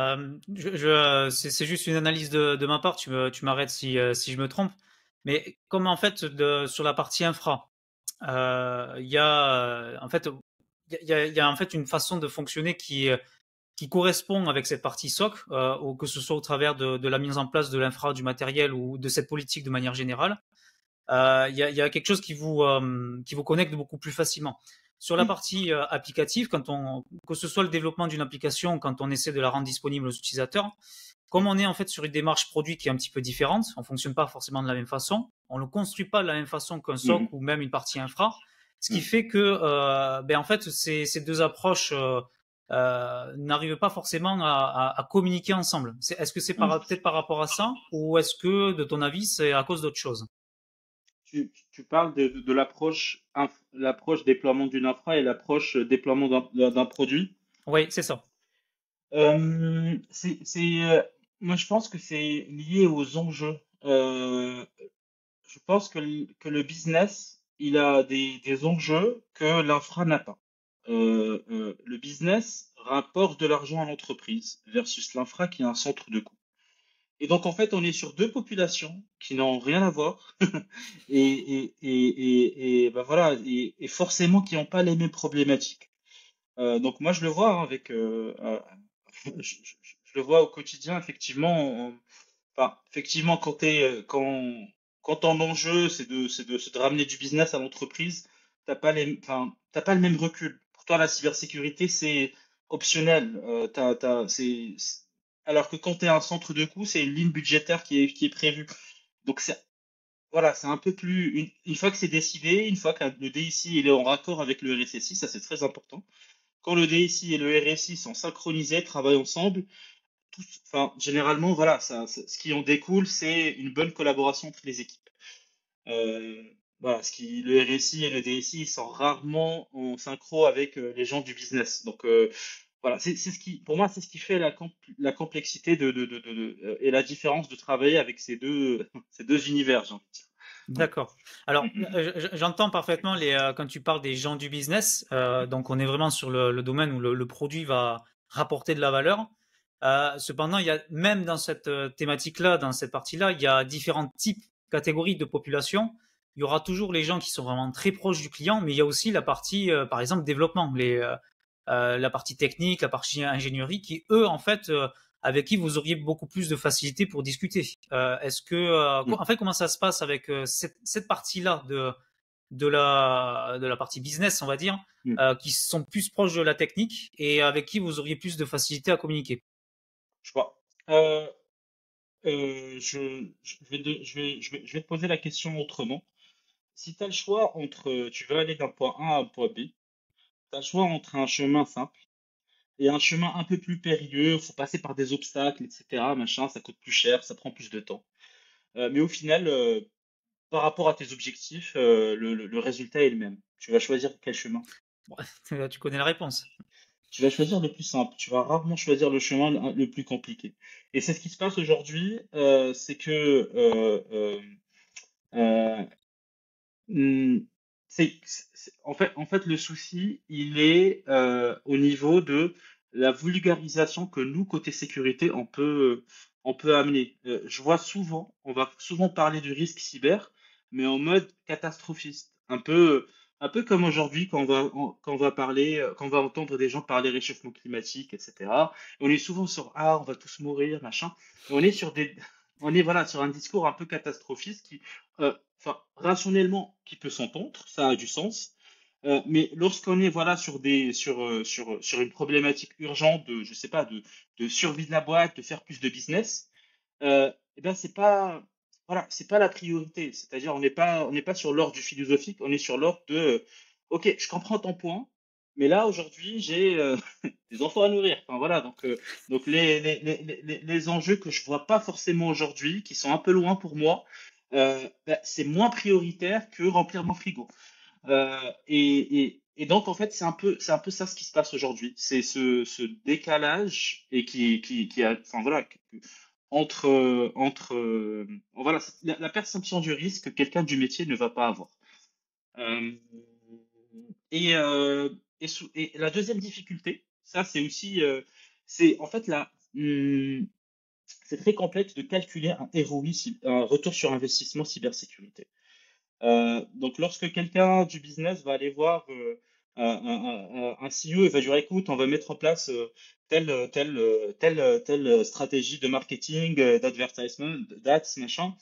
c'est juste une analyse de ma part. Tu m'arrêtes si je me trompe. Mais comme en fait sur la partie infra, il y a en fait il y a en fait une façon de fonctionner qui correspond avec cette partie SOC, ou que ce soit au travers de la mise en place de l'infra, du matériel ou de cette politique de manière générale. Il y a quelque chose qui vous connecte beaucoup plus facilement. Sur la Mm. partie applicative, que ce soit le développement d'une application, quand on essaie de la rendre disponible aux utilisateurs, comme on est en fait sur une démarche produit qui est un petit peu différente, on fonctionne pas forcément de la même façon, on ne construit pas de la même façon qu'un SOC Mm. ou même une partie infra, ce qui Mm. fait que en fait ces deux approches n'arrivent pas forcément à communiquer ensemble. Est-ce que c'est Mm. peut-être par rapport à ça ou est-ce que de ton avis c'est à cause d'autre chose? tu parles de l'approche déploiement d'une infra et l'approche déploiement d'un produit. Oui, c'est ça. C'est, moi, je pense que c'est lié aux enjeux. Je pense que le business, il a des enjeux que l'infra n'a pas. Le business rapporte de l'argent à l'entreprise versus l'infra qui est un centre de coût. Et donc, en fait, on est sur deux populations qui n'ont rien à voir et ben voilà, et forcément qui n'ont pas les mêmes problématiques. Donc, moi, je le vois hein, je le vois au quotidien, effectivement. Enfin, effectivement, quand ton enjeu, c'est de ramener du business à l'entreprise, t'as pas le même recul. Pour toi, la cybersécurité, c'est optionnel. Alors que quand tu es un centre de coût, c'est une ligne budgétaire qui est prévue. Donc, voilà, c'est un peu plus. Une fois que c'est décidé, une fois que le DSI il est en raccord avec le RSSI, ça c'est très important. Quand le DSI et le RSI sont synchronisés, travaillent ensemble, enfin, généralement, voilà, ce qui en découle, c'est une bonne collaboration entre les équipes. Euh, voilà, le RSI et le DSI ils sont rarement en synchro avec les gens du business. Donc, voilà, pour moi, c'est ce qui fait la complexité et la différence de travailler avec ces deux univers, j'ai envie de dire. Voilà. D'accord. Alors, j'entends parfaitement quand tu parles des gens du business. Donc, on est vraiment sur le domaine où le produit va rapporter de la valeur. Cependant, il y a même dans cette thématique-là, dans cette partie-là, il y a différents types, catégories de population. Il y aura toujours les gens qui sont vraiment très proches du client, mais il y a aussi la partie, par exemple, développement, la partie technique, la partie ingénierie, qui eux, en fait, avec qui vous auriez beaucoup plus de facilité pour discuter. Mm. En fait, comment ça se passe avec cette partie-là de la partie business, on va dire, Mm. qui sont plus proches de la technique et avec qui vous auriez plus de facilité à communiquer? Je vois. Euh, je vais te poser la question autrement. Si tu as le choix tu veux aller d'un point A à un point B, tu as le choix entre un chemin simple et un chemin un peu plus périlleux, faut passer par des obstacles, etc. Machin, ça coûte plus cher, ça prend plus de temps. Mais au final, par rapport à tes objectifs, le résultat est le même. Tu vas choisir quel chemin? Tu connais la réponse. Tu vas choisir le plus simple. Tu vas rarement choisir le chemin le plus compliqué. Et c'est ce qui se passe aujourd'hui, c'est que euh, hmm, en fait, le souci, il est au niveau de la vulgarisation que nous, côté sécurité, on peut amener. Je vois souvent, on va souvent parler du risque cyber, mais en mode catastrophiste. Un peu comme aujourd'hui quand on va parler, quand on va entendre des gens parler réchauffement climatique, etc. On est souvent sur, ah, on va tous mourir, machin. Et on est on est voilà, sur un discours un peu catastrophiste enfin, rationnellement, qui peut s'entendre, ça a du sens. Mais lorsqu'on est voilà sur une problématique urgente de je sais pas de survie de la boîte, de faire plus de business, eh ben c'est pas voilà c'est pas la priorité. C'est-à-dire on n'est pas sur l'ordre du philosophique, on est sur l'ordre ok, je comprends ton point, mais là aujourd'hui j'ai des enfants à nourrir. Enfin voilà donc les enjeux que je vois pas forcément aujourd'hui, qui sont un peu loin pour moi, ben, c'est moins prioritaire que remplir mon frigo. Et donc, en fait, c'est un peu ça ce qui se passe aujourd'hui. C'est ce décalage et enfin voilà, voilà, la perception du risque que quelqu'un du métier ne va pas avoir. Euh, et la deuxième difficulté, ça c'est aussi, c'est en fait c'est très complexe de calculer un ROI, un retour sur investissement cybersécurité. Donc, lorsque quelqu'un du business va aller voir un CEO, il va dire, écoute, on va mettre en place telle stratégie de marketing, d'advertisement, d'ads, machin,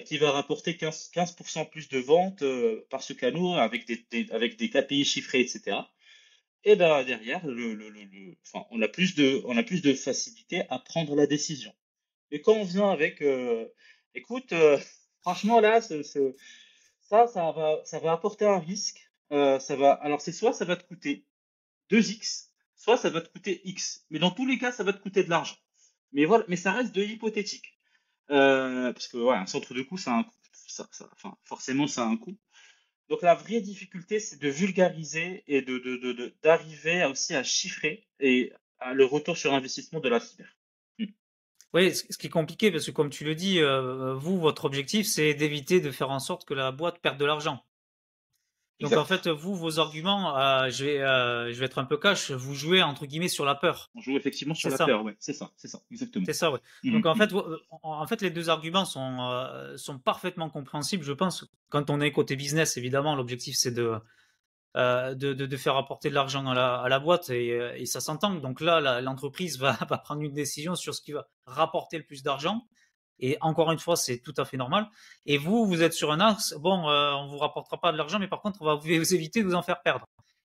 qui va rapporter 15% plus de ventes par ce canal avec avec des KPI chiffrés, etc. Et ben derrière, enfin, on a plus de facilité à prendre la décision. Mais quand on vient avec, écoute, franchement là, ça va apporter un risque. Alors c'est soit ça va te coûter 2x, soit ça va te coûter X. Mais dans tous les cas, ça va te coûter de l'argent. Mais voilà, mais ça reste de l'hypothétique. Parce que ouais, un centre de coût, enfin, forcément, ça a un coût. Donc la vraie difficulté, c'est de vulgariser et d'arriver aussi à chiffrer et le retour sur investissement de la cyber. Mm. Oui, ce qui est compliqué, parce que comme tu le dis, vous, votre objectif, c'est d'éviter de faire en sorte que la boîte perde de l'argent. Donc en Exact. fait, vous, vos arguments, je vais être un peu cash, vous jouez entre guillemets sur la peur. On joue effectivement sur C'est la ça. peur, ouais. C'est ça, exactement. C'est ça, ouais. Mm, Donc en mm. fait, en fait, les deux arguments sont parfaitement compréhensibles, je pense. Quand on est côté business, évidemment, l'objectif c'est de faire apporter de l'argent à la boîte et ça s'entend. Donc là, l'entreprise va prendre une décision sur ce qui va rapporter le plus d'argent. Et encore une fois, c'est tout à fait normal. Et vous, vous êtes sur un axe, bon, on vous rapportera pas de l'argent, mais par contre, on va vous éviter de vous en faire perdre.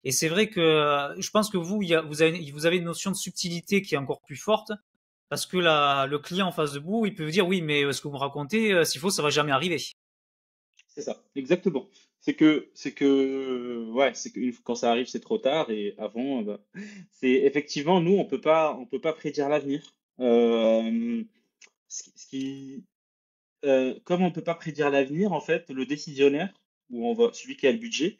Et c'est vrai que je pense que vous, vous avez une notion de subtilité qui est encore plus forte, parce que le client en face de vous, il peut vous dire oui, mais ce que vous me racontez, s'il faut, ça va jamais arriver. C'est ça, exactement. Ouais, c'est que quand ça arrive, c'est trop tard et avant, bah, c'est effectivement, nous, on peut pas prédire l'avenir. Ce qui, comme on peut pas prédire l'avenir, en fait, le décisionnaire, celui qui a le budget,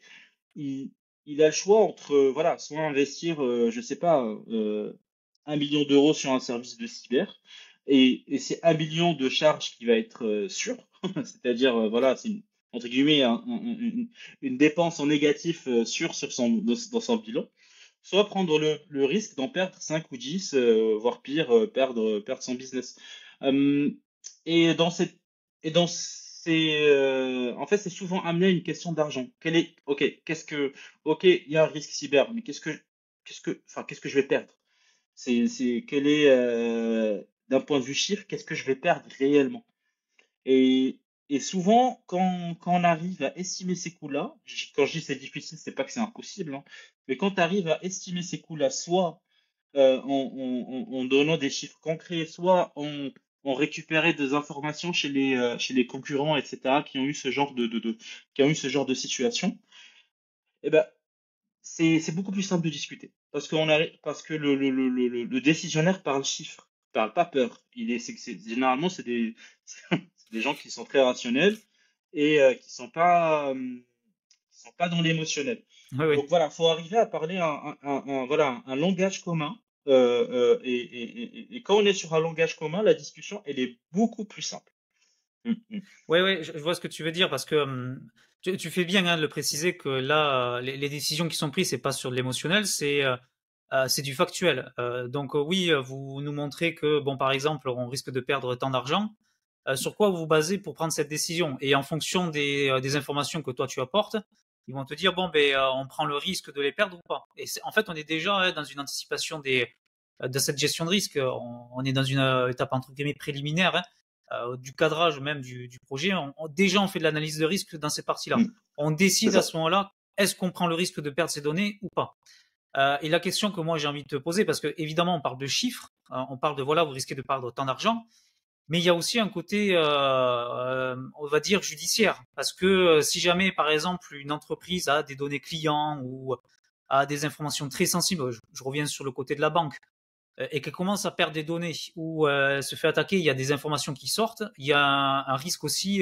il, il a le choix entre, voilà, soit investir, je sais pas, 1 million d'euros sur un service de cyber, et c'est 1 million de charges qui va être sûr, c'est-à-dire, voilà, c'est entre guillemets une dépense en négatif sûre dans son bilan, soit prendre le risque d'en perdre 5 ou 10, voire pire, perdre son business. Euh, et dans cette, et dans ces, en fait, c'est souvent amené à une question d'argent. Ok, il y a un risque cyber, mais qu'est-ce que je vais perdre? Quel est, d'un point de vue chiffre, qu'est-ce que je vais perdre réellement? Et, et souvent, quand on arrive à estimer ces coûts-là, quand je dis c'est difficile, c'est pas que c'est impossible, hein, mais quand tu arrives à estimer ces coûts-là, soit en donnant des chiffres concrets, soit en récupérer des informations chez les concurrents, etc., qui ont eu ce genre qui ont eu ce genre de situation, eh ben, c'est beaucoup plus simple de discuter. Parce que le décisionnaire parle chiffres, parle pas peur. Généralement, c'est des gens qui sont très rationnels et qui sont pas dans l'émotionnel. Oui, oui. Donc voilà, faut arriver à parler voilà, un langage commun. Et quand on est sur un langage commun, la discussion, elle est beaucoup plus simple. Mm, mm. Ouais, ouais, je vois ce que tu veux dire parce que tu fais bien hein, de le préciser que là, les décisions qui sont prises, c'est pas sur de l'émotionnel, c'est du factuel. Donc oui, vous nous montrez que bon, par exemple, on risque de perdre tant d'argent. Sur quoi vous vous basez pour prendre cette décision? Et en fonction des informations que toi tu apportes, ils vont te dire bon, ben, on prend le risque de les perdre ou pas. Et en fait, on est déjà hein, dans une anticipation de cette gestion de risque. On est dans une étape entre guillemets préliminaire. Hein du cadrage même du projet, déjà on fait de l'analyse de risque dans ces parties-là. Mm. On C'est décide à ça. ce moment-là, est-ce qu'on prend le risque de perdre ces données ou pas. Et la question que moi j'ai envie de te poser, parce que évidemment on parle de chiffres, on parle de voilà, vous risquez de perdre tant d'argent, mais il y a aussi un côté, on va dire, judiciaire. Parce que si jamais, par exemple, une entreprise a des données clients ou a des informations très sensibles, je reviens sur le côté de la banque, et qu'elle commence à perdre des données ou elle se fait attaquer, il y a des informations qui sortent, il y a un risque aussi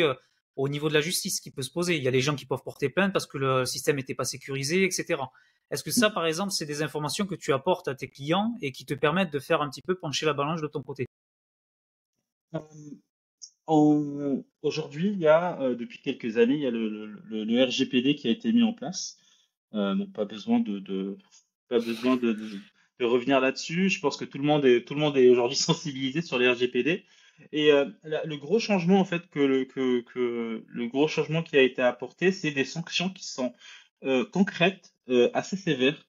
au niveau de la justice qui peut se poser. Il y a des gens qui peuvent porter plainte parce que le système n'était pas sécurisé, etc. Est-ce que ça, par exemple, c'est des informations que tu apportes à tes clients et qui te permettent de faire un petit peu pencher la balance de ton côté? Euh, Aujourd'hui, il y a, depuis quelques années, il y a le RGPD qui a été mis en place. Donc pas besoin de revenir là-dessus. Je pense que tout le monde est aujourd'hui sensibilisé sur les RGPD. Et le gros changement en fait que le gros changement qui a été apporté, c'est des sanctions qui sont concrètes, assez sévères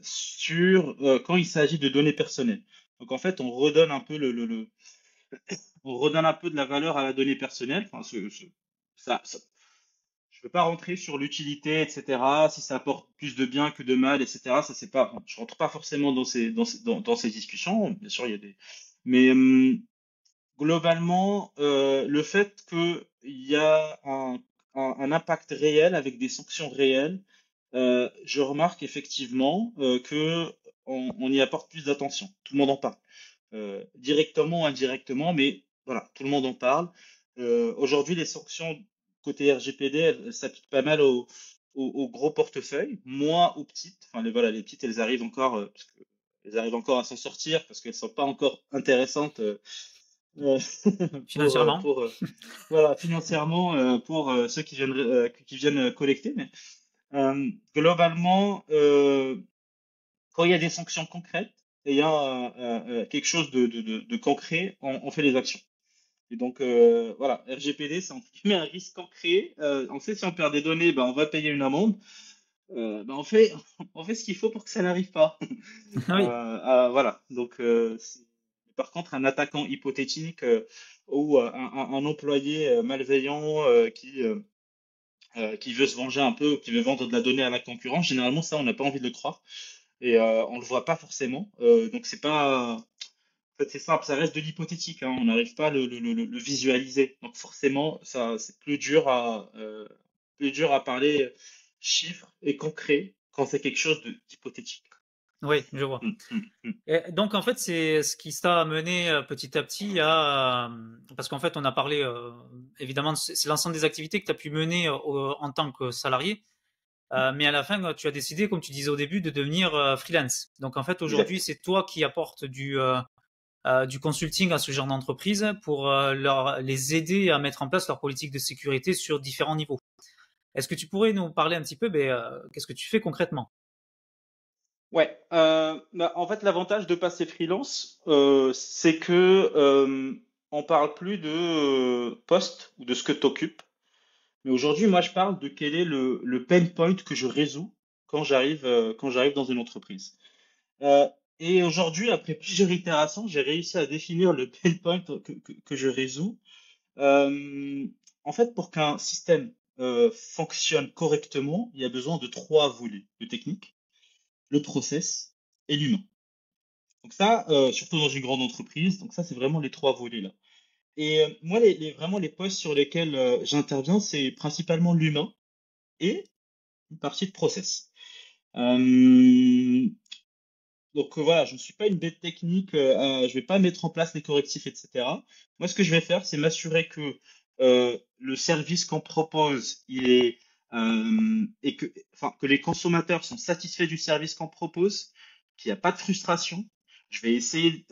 sur quand il s'agit de données personnelles. Donc en fait, on redonne un peu de la valeur à la donnée personnelle. Enfin, ça, je ne veux pas rentrer sur l'utilité, etc. Si ça apporte plus de bien que de mal, etc. Ça, c'est pas, enfin, je rentre pas forcément dans ces discussions. Bien sûr, il y a des, mais globalement, le fait qu'il y a un impact réel avec des sanctions réelles, je remarque effectivement que on y apporte plus d'attention. Tout le monde en parle, directement ou indirectement, mais voilà, tout le monde en parle. Aujourd'hui, les sanctions côté RGPD, elles s'appliquent pas mal aux gros portefeuilles, moins aux petites. Enfin, voilà, les petites, elles arrivent encore, elles arrivent encore à s'en sortir parce qu'elles sont pas encore intéressantes euh, Financièrement? pour voilà, financièrement pour ceux qui viennent collecter. Mais globalement, quand il y a des sanctions concrètes et il y a quelque chose de concret, on fait les actions. Et donc voilà, RGPD, c'est entre guillemets un risque concret. On sait si on perd des données, ben, on va payer une amende. Ben, on fait ce qu'il faut pour que ça n'arrive pas. Oui, Voilà. Donc, par contre, un attaquant hypothétique ou un employé malveillant qui veut se venger un peu, ou qui veut vendre de la donnée à la concurrence, généralement, ça, on n'a pas envie de le croire et on le voit pas forcément. Donc, c'est pas. En fait, c'est simple, ça reste de l'hypothétique, hein, on n'arrive pas à le visualiser. Donc, forcément, ça, c'est plus dur à parler chiffres et concret quand c'est quelque chose d'hypothétique. oui, je vois. Mm, mm, mm. Et donc en fait, c'est ce qui t'a amené petit à petit à parce qu'en fait, on a parlé évidemment, c'est l'ensemble des activités que tu as pu mener en tant que salarié, mais à la fin, tu as décidé, comme tu disais au début, de devenir freelance. Donc en fait, aujourd'hui, Exact. c'est toi qui apportes du consulting à ce genre d'entreprise pour les aider à mettre en place leur politique de sécurité sur différents niveaux. Est-ce que tu pourrais nous parler un petit peu, qu'est-ce que tu fais concrètement? Ouais. Bah, en fait, l'avantage de passer freelance, c'est que on parle plus de poste ou de ce que tu occupes. Mais aujourd'hui, moi, je parle de quel est le pain point que je résous quand j'arrive dans une entreprise. Euh, et aujourd'hui, après plusieurs itérations, j'ai réussi à définir le pain point que je résous. Euh, En fait, pour qu'un système fonctionne correctement, il y a besoin de trois volets: le technique, le process et l'humain. Donc ça, surtout dans une grande entreprise, donc ça, c'est vraiment les trois volets là. Et moi, vraiment les postes sur lesquels j'interviens, c'est principalement l'humain et une partie de process. Euh, donc voilà, je ne suis pas une bête technique, je vais pas mettre en place les correctifs, etc. Moi, ce que je vais faire, c'est m'assurer que le service qu'on propose, il est et que, enfin, que les consommateurs sont satisfaits du service qu'on propose, qu'il n'y a pas de frustration. Je vais essayer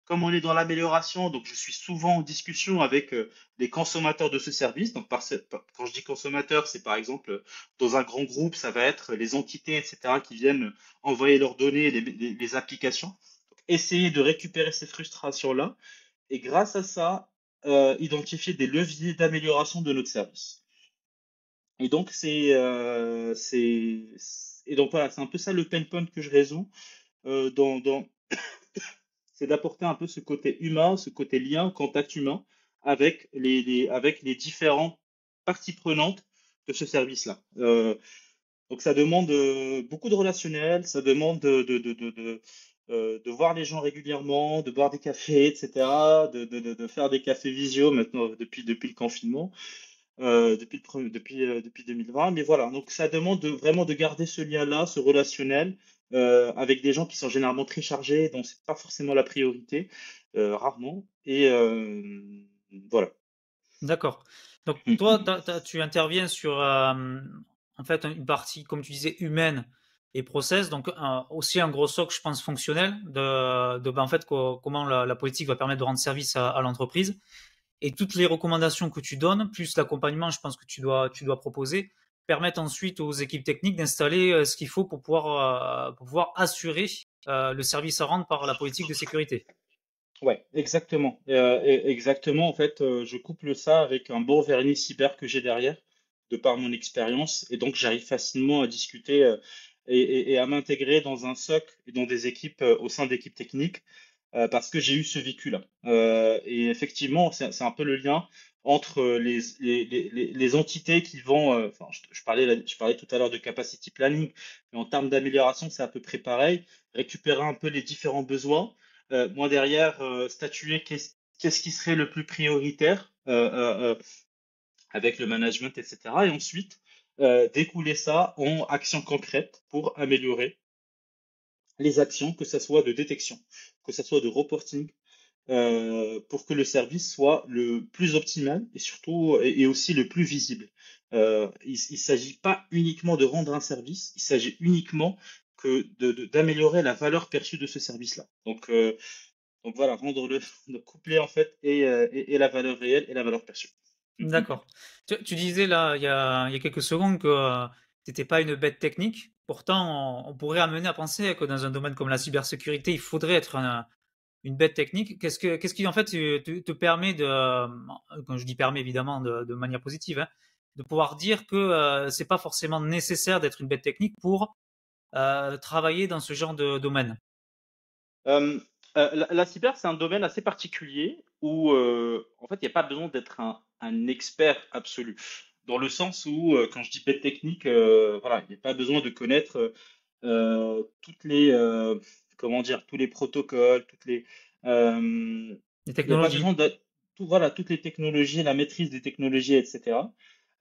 comme on est dans l'amélioration, donc je suis souvent en discussion avec les consommateurs de ce service. Donc quand je dis consommateur, c'est par exemple dans un grand groupe, ça va être les entités, etc., qui viennent envoyer leurs données, les applications. Donc, essayer de récupérer ces frustrations-là et grâce à ça, identifier des leviers d'amélioration de notre service. Et donc et donc voilà, c'est un peu ça le pain point que je résous dans c'est d'apporter un peu ce côté humain, ce côté lien, contact humain avec avec les différentes parties prenantes de ce service-là. Donc ça demande beaucoup de relationnel, ça demande de voir les gens régulièrement, de boire des cafés, etc., de faire des cafés visio maintenant depuis le confinement, depuis 2020. Mais voilà, donc ça demande vraiment de garder ce lien-là, ce relationnel, avec des gens qui sont généralement très chargés, donc c'est pas forcément la priorité, rarement. Et voilà. D'accord. Donc Mm, toi, mm. tu interviens sur en fait une partie, comme tu disais, humaine et process, donc aussi un gros socle, je pense, fonctionnel en fait comment la politique va permettre de rendre service à l'entreprise et toutes les recommandations que tu donnes, plus l'accompagnement, je pense que tu dois proposer, permettent ensuite aux équipes techniques d'installer ce qu'il faut pour pouvoir assurer le service à rendre par la politique de sécurité. Ouais, exactement. Exactement. En fait, je couple ça avec un bon vernis cyber que j'ai derrière, de par mon expérience, et donc j'arrive facilement à discuter et à m'intégrer dans un SOC et dans des équipes au sein d'équipes techniques, parce que j'ai eu ce vécu-là. Et effectivement, c'est un peu le lien entre les entités qui vont. Enfin, je parlais tout à l'heure de capacity planning, mais en termes d'amélioration, c'est à peu près pareil. Récupérer un peu les différents besoins, moi derrière, statuer qu'est-ce qui serait le plus prioritaire avec le management, etc. Et ensuite, découler ça en actions concrètes pour améliorer les actions, que ce soit de détection, que ce soit de reporting, pour que le service soit le plus optimal et surtout et aussi le plus visible. Il ne s'agit pas uniquement de rendre un service, il s'agit uniquement que d'améliorer la valeur perçue de ce service-là. Donc voilà, rendre le couplet en fait et la valeur réelle et la valeur perçue. D'accord. Tu disais là, il y a quelques secondes que tu n'étais pas une bête technique. Pourtant, on pourrait amener à penser que dans un domaine comme la cybersécurité, il faudrait être une bête technique. Qu'est-ce qui en fait te permet de, quand je dis permet évidemment de manière positive, hein, de pouvoir dire que c'est pas forcément nécessaire d'être une bête technique pour travailler dans ce genre de domaine. Euh, la cyber, c'est un domaine assez particulier où, en fait, il n'y a pas besoin d'être un expert absolu. Dans le sens où, quand je dis bête technique, voilà, il n'y a pas besoin de connaître toutes les, comment dire, tous les protocoles, Les il n'y a pas technologies. besoin de voilà, toutes les technologies, la maîtrise des technologies, etc.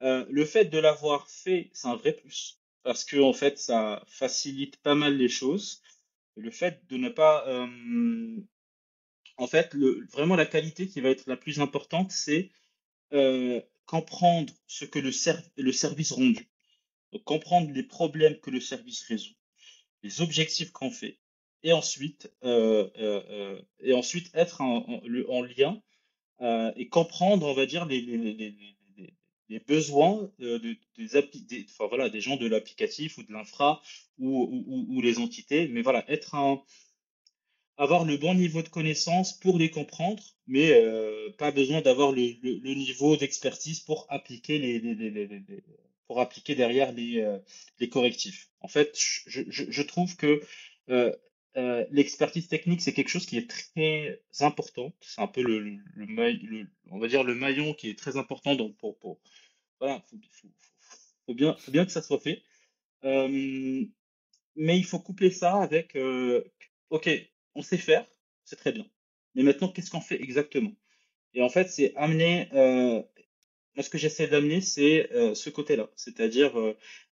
Le fait de l'avoir fait, c'est un vrai plus parce que en fait, ça facilite pas mal les choses. Le fait de ne pas, en fait, vraiment la qualité qui va être la plus importante, c'est comprendre ce que le service rendu. Donc, comprendre les problèmes que le service résout, les objectifs qu'on fait, et ensuite être en lien et comprendre, on va dire, les besoins enfin, voilà, des gens de l'applicatif ou de l'infra ou les entités. Mais voilà, avoir le bon niveau de connaissance pour les comprendre, mais pas besoin d'avoir le niveau d'expertise pour appliquer pour appliquer derrière les correctifs. En fait, je trouve que euh, l'expertise technique, c'est quelque chose qui est très important. C'est un peu on va dire le maillon qui est très important voilà, faut bien que ça soit fait. Euh, mais il faut coupler ça avec, ok, on sait faire, c'est très bien. Mais maintenant, qu'est-ce qu'on fait exactement? Et en fait, c'est amener, moi, ce que j'essaie d'amener, c'est ce côté-là, c'est-à-dire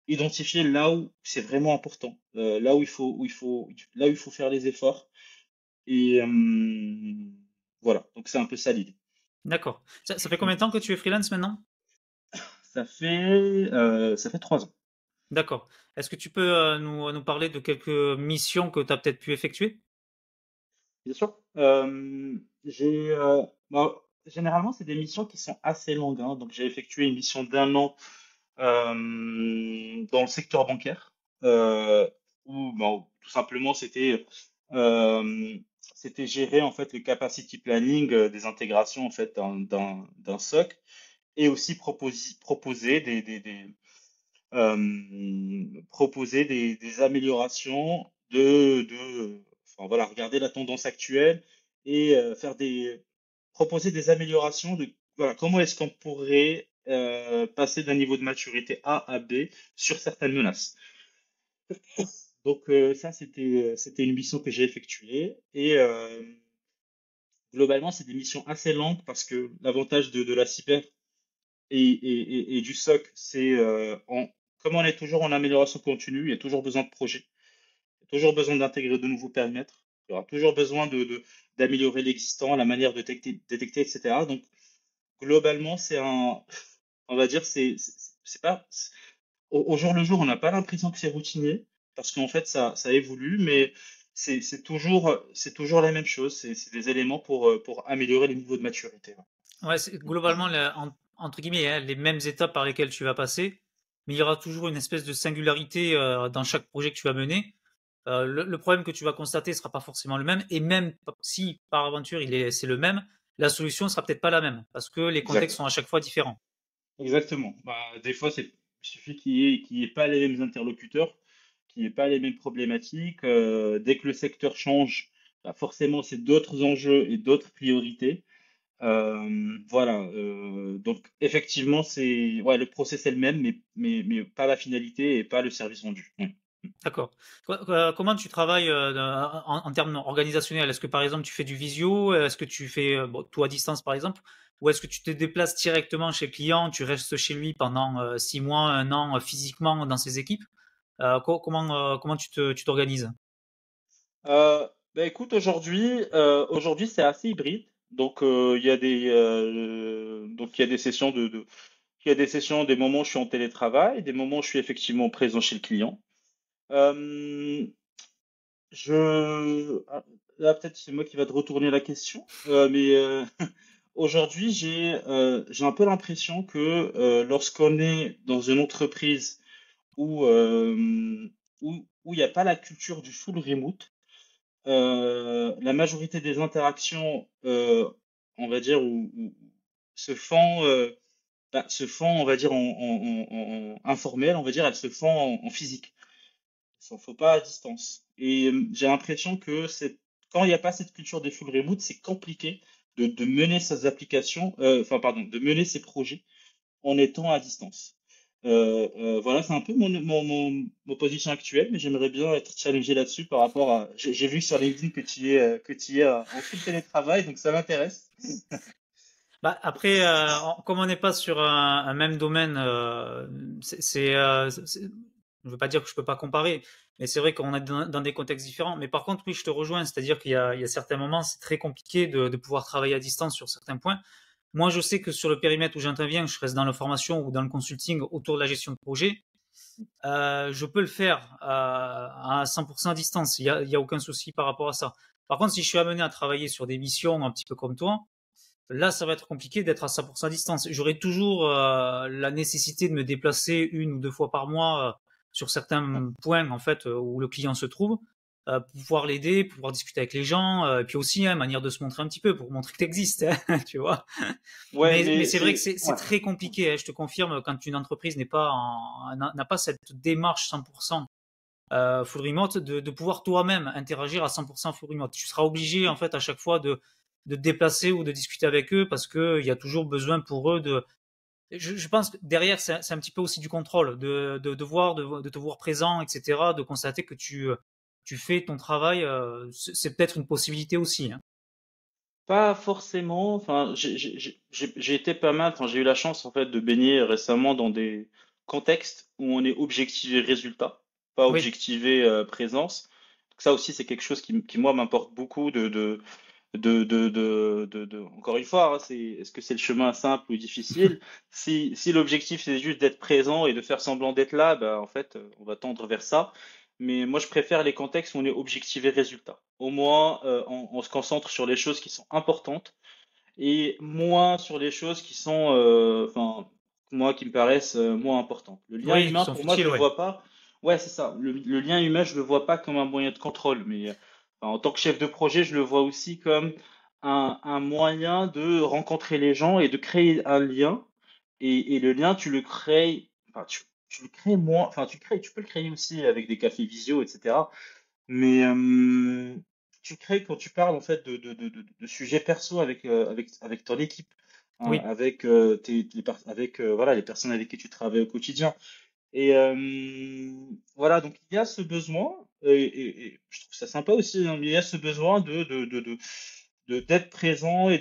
identifier là où c'est vraiment important, là là où il faut faire les efforts. Et voilà, donc c'est un peu ça l'idée. D'accord. Ça fait combien de temps que tu es freelance maintenant? Ça fait 3 ans. D'accord. Est-ce que tu peux nous parler de quelques missions que tu as peut-être pu effectuer? Bien sûr. Généralement, c'est des missions qui sont assez longues, hein. Donc, j'ai effectué une mission d'1 an dans le secteur bancaire, où bon, tout simplement c'était gérer en fait le capacity planning des intégrations en fait d'un SOC et aussi proposer des améliorations enfin voilà, regarder la tendance actuelle et proposer des améliorations de, voilà, comment est-ce qu'on pourrait passer d'un niveau de maturité A à B sur certaines menaces. Donc ça, c'était une mission que j'ai effectuée et globalement, c'est des missions assez longues parce que l'avantage de la cyber et du SOC, comme on est toujours en amélioration continue, il y a toujours besoin de projets, il y a toujours besoin d'intégrer de nouveaux périmètres, il y aura toujours besoin d'améliorer l'existant, la manière de détecter, etc. Donc, globalement, on va dire, c'est pas, au jour le jour, on n'a pas l'impression que c'est routinier, parce qu'en fait, ça évolue, mais c'est toujours la même chose, c'est des éléments pour améliorer les niveaux de maturité. Ouais, c'est globalement, entre guillemets, hein, les mêmes étapes par lesquelles tu vas passer, mais il y aura toujours une espèce de singularité dans chaque projet que tu vas mener. Le problème que tu vas constater sera pas forcément le même, et même si par aventure c'est le même, la solution sera peut-être pas la même, parce que les contextes Exact. sont à chaque fois différents. Exactement. Bah, des fois, il suffit qu'il y ait pas les mêmes interlocuteurs, qu'il n'y ait pas les mêmes problématiques. Dès que le secteur change, bah, forcément, c'est d'autres enjeux et d'autres priorités. Voilà. Donc, effectivement, ouais, le process est le même, mais pas la finalité et pas le service rendu. Ouais. D'accord. Comment tu travailles en termes organisationnels? Est-ce que par exemple tu fais du visio? Est-ce que tu fais bon, tout à distance par exemple? Ou est-ce que tu te déplaces directement chez le client, tu restes chez lui pendant 6 mois, un an physiquement dans ses équipes? Comment tu t'organises? Ben écoute, aujourd'hui c'est assez hybride. Donc il y a des sessions il y a des sessions, des moments où je suis en télétravail, des moments où je suis effectivement présent chez le client. Euh, Là peut-être c'est moi qui va te retourner la question, mais aujourd'hui j'ai un peu l'impression que lorsqu'on est dans une entreprise où où il n'y a pas la culture du full remote, la majorité des interactions, on va dire, se font, on va dire, informelles, on va dire, elles se font en physique. Il ne faut pas à distance. Et j'ai l'impression que quand il n'y a pas cette culture des full remote, c'est compliqué de mener ses applications, enfin, pardon, de mener ses projets en étant à distance. Voilà, c'est un peu mon position actuelle, mais j'aimerais bien être challengé là-dessus par rapport à. J'ai vu sur LinkedIn que tu es en full télétravail, donc ça m'intéresse. Bah, après, comme on n'est pas sur un même domaine, je veux pas dire que je peux pas comparer, mais c'est vrai qu'on est dans des contextes différents. Mais par contre, oui, je te rejoins, c'est-à-dire il y a certains moments, c'est très compliqué de pouvoir travailler à distance sur certains points. Moi, je sais que sur le périmètre où j'interviens, je reste dans la formation ou dans le consulting autour de la gestion de projet. Je peux le faire à 100% à distance. Il y a aucun souci par rapport à ça. Par contre, si je suis amené à travailler sur des missions un petit peu comme toi, là, ça va être compliqué d'être à 100% à distance. J'aurai toujours la nécessité de me déplacer une ou deux fois par mois sur certains points en fait où le client se trouve, pour pouvoir l'aider, pour pouvoir discuter avec les gens, et puis aussi hein, manière de se montrer un petit peu pour montrer que tu existes, hein, tu vois. Ouais, Mais mais c'est vrai que c'est. c'est Ouais. très compliqué. Hein, je te confirme quand une entreprise n'a pas cette démarche 100% full remote, de pouvoir toi-même interagir à 100% full remote. Tu seras obligé en fait à chaque fois de te déplacer ou de discuter avec eux parce que il y a toujours besoin pour eux de. Je pense que derrière c'est un petit peu aussi du contrôle, de voir, de te voir présent, etc. De constater que tu fais ton travail. C'est peut-être une possibilité aussi. Hein. Pas forcément. Enfin, j'ai été pas mal. Enfin, j'ai eu la chance en fait de baigner récemment dans des contextes où on est objectivé résultat, pas Oui, objectivé présence. Donc ça aussi, c'est quelque chose qui moi m'importe beaucoup encore une fois, hein, est-ce que c'est le chemin simple ou difficile? Si l'objectif c'est juste d'être présent et de faire semblant d'être là, bah, en fait, on va tendre vers ça. Mais moi, je préfère les contextes où on est objectivé résultat. Au moins, on se concentre sur les choses qui sont importantes et moins sur les choses qui sont, enfin, moi, qui me paraissent moins importantes. Le lien oui, qui humain, sont pour moi, je futiles, le ouais. vois pas. Ouais, c'est ça. Le lien humain, je le vois pas comme un moyen de contrôle, mais enfin, en tant que chef de projet, je le vois aussi comme un moyen de rencontrer les gens et de créer un lien. Et le lien, tu le crées, enfin, tu le crées moins, enfin, tu peux le créer aussi avec des cafés visio, etc. Mais tu crées quand tu parles en fait de sujets perso avec ton équipe, hein, Oui. avec avec voilà les personnes avec qui tu travailles au quotidien. Et voilà, donc il y a ce besoin, et je trouve ça sympa aussi, hein, mais il y a ce besoin d'être présent et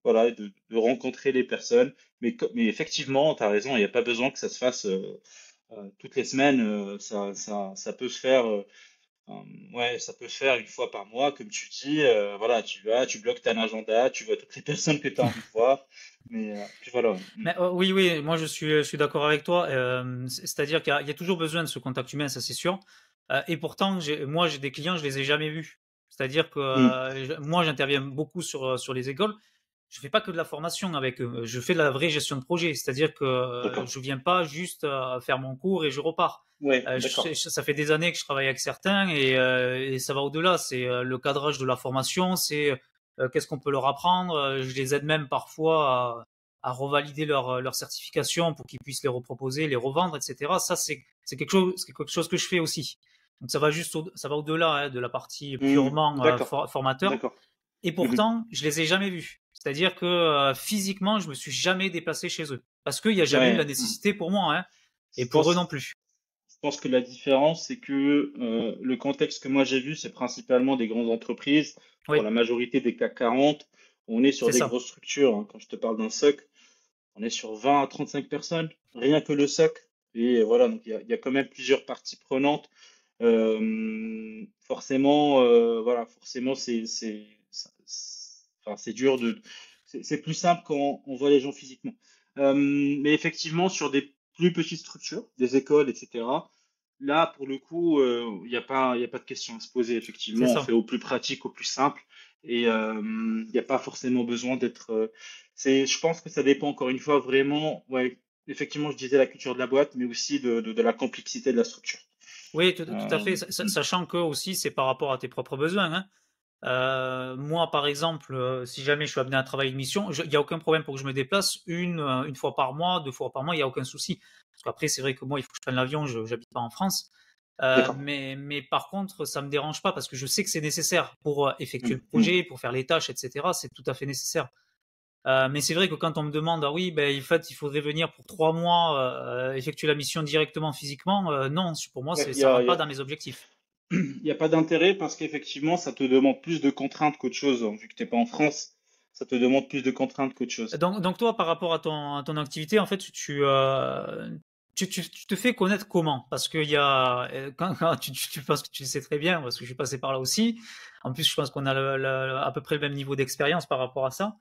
voilà, de rencontrer les personnes. Mais effectivement, tu as raison, il n'y a pas besoin que ça se fasse toutes les semaines. Ça peut se faire. Ouais, ça peut se faire une fois par mois, comme tu dis. Voilà, tu vas, tu bloques ton agenda, tu vois toutes les personnes que tu as envie de voir. Mais puis voilà. Ouais. Mm. Mais, oui, oui, moi je suis d'accord avec toi. C'est-à-dire il y a toujours besoin de ce contact humain, ça c'est sûr. Et pourtant, moi j'ai des clients, je les ai jamais vus. C'est-à-dire que Mm. moi j'interviens beaucoup sur les écoles. Je fais pas que de la formation avec eux. Je fais de la vraie gestion de projet. C'est-à-dire que D'accord. je viens pas juste faire mon cours et je repars. Ouais, d'accord. Ça fait des années que je travaille avec certains et ça va au-delà. C'est le cadrage de la formation, c'est qu'est-ce qu'on peut leur apprendre. Je les aide même parfois à revalider leur certification pour qu'ils puissent les reproposer, les revendre, etc. Ça, c'est quelque chose que je fais aussi. Donc ça va au-delà hein, de la partie Mm. purement D'accord. formateur. D'accord. Et Mhm. pourtant, je les ai jamais vus. C'est-à-dire que physiquement, je me suis jamais déplacé chez eux parce qu'il n'y a jamais eu la Ouais. Mm. nécessité pour moi, hein, et Je pour eux pense, non plus. je pense que la différence, c'est que le contexte que moi j'ai vu, c'est principalement des grandes entreprises. Pour Oui, la majorité des CAC 40, on est sur c'est des ça. grosses structures, hein. Quand je te parle d'un SOC, on est sur 20 à 35 personnes, rien que le SOC. Et voilà, donc il y a quand même plusieurs parties prenantes. Forcément, voilà, forcément, enfin, c'est dur c'est plus simple quand on voit les gens physiquement. Mais effectivement, sur des plus petites structures, des écoles, etc., là, pour le coup, il y a pas de question à se poser. C'est Effectivement, on fait ça. au plus pratique, au plus simple, et il n'y a pas forcément besoin d'être. Je pense que ça dépend encore une fois vraiment. Ouais, effectivement, je disais la culture de la boîte, mais aussi de la complexité de la structure. Oui, tout à fait. Euh, hmm. Sachant que aussi, c'est par rapport à tes propres besoins, hein. Moi, par exemple, si jamais je suis amené à travailler une mission, il n'y a aucun problème pour que je me déplace une fois par mois, 2 fois par mois, il n'y a aucun souci. Parce qu'après, c'est vrai que moi, il faut que je prenne l'avion, je n'habite pas en France. D'accord. Mais par contre, ça me dérange pas parce que je sais que c'est nécessaire pour effectuer Hmm, le hmm. projet, pour faire les tâches, etc. C'est tout à fait nécessaire. Mais c'est vrai que quand on me demande, ah oui, ben, en fait, il faudrait venir pour 3 mois effectuer la mission directement physiquement, non, pour moi, Ouais, ça rentre pas dans mes objectifs. il y a pas d'intérêt parce qu'effectivement, ça te demande plus de contraintes qu'autre chose. Vu que t'es pas en France, ça te demande plus de contraintes qu'autre chose. Donc toi, par rapport à ton activité, en fait, tu te fais connaître comment? Parce qu'il y a, quand tu penses que tu le sais très bien, parce que je suis passé par là aussi. En plus, je pense qu'on a à peu près le même niveau d'expérience par rapport à ça.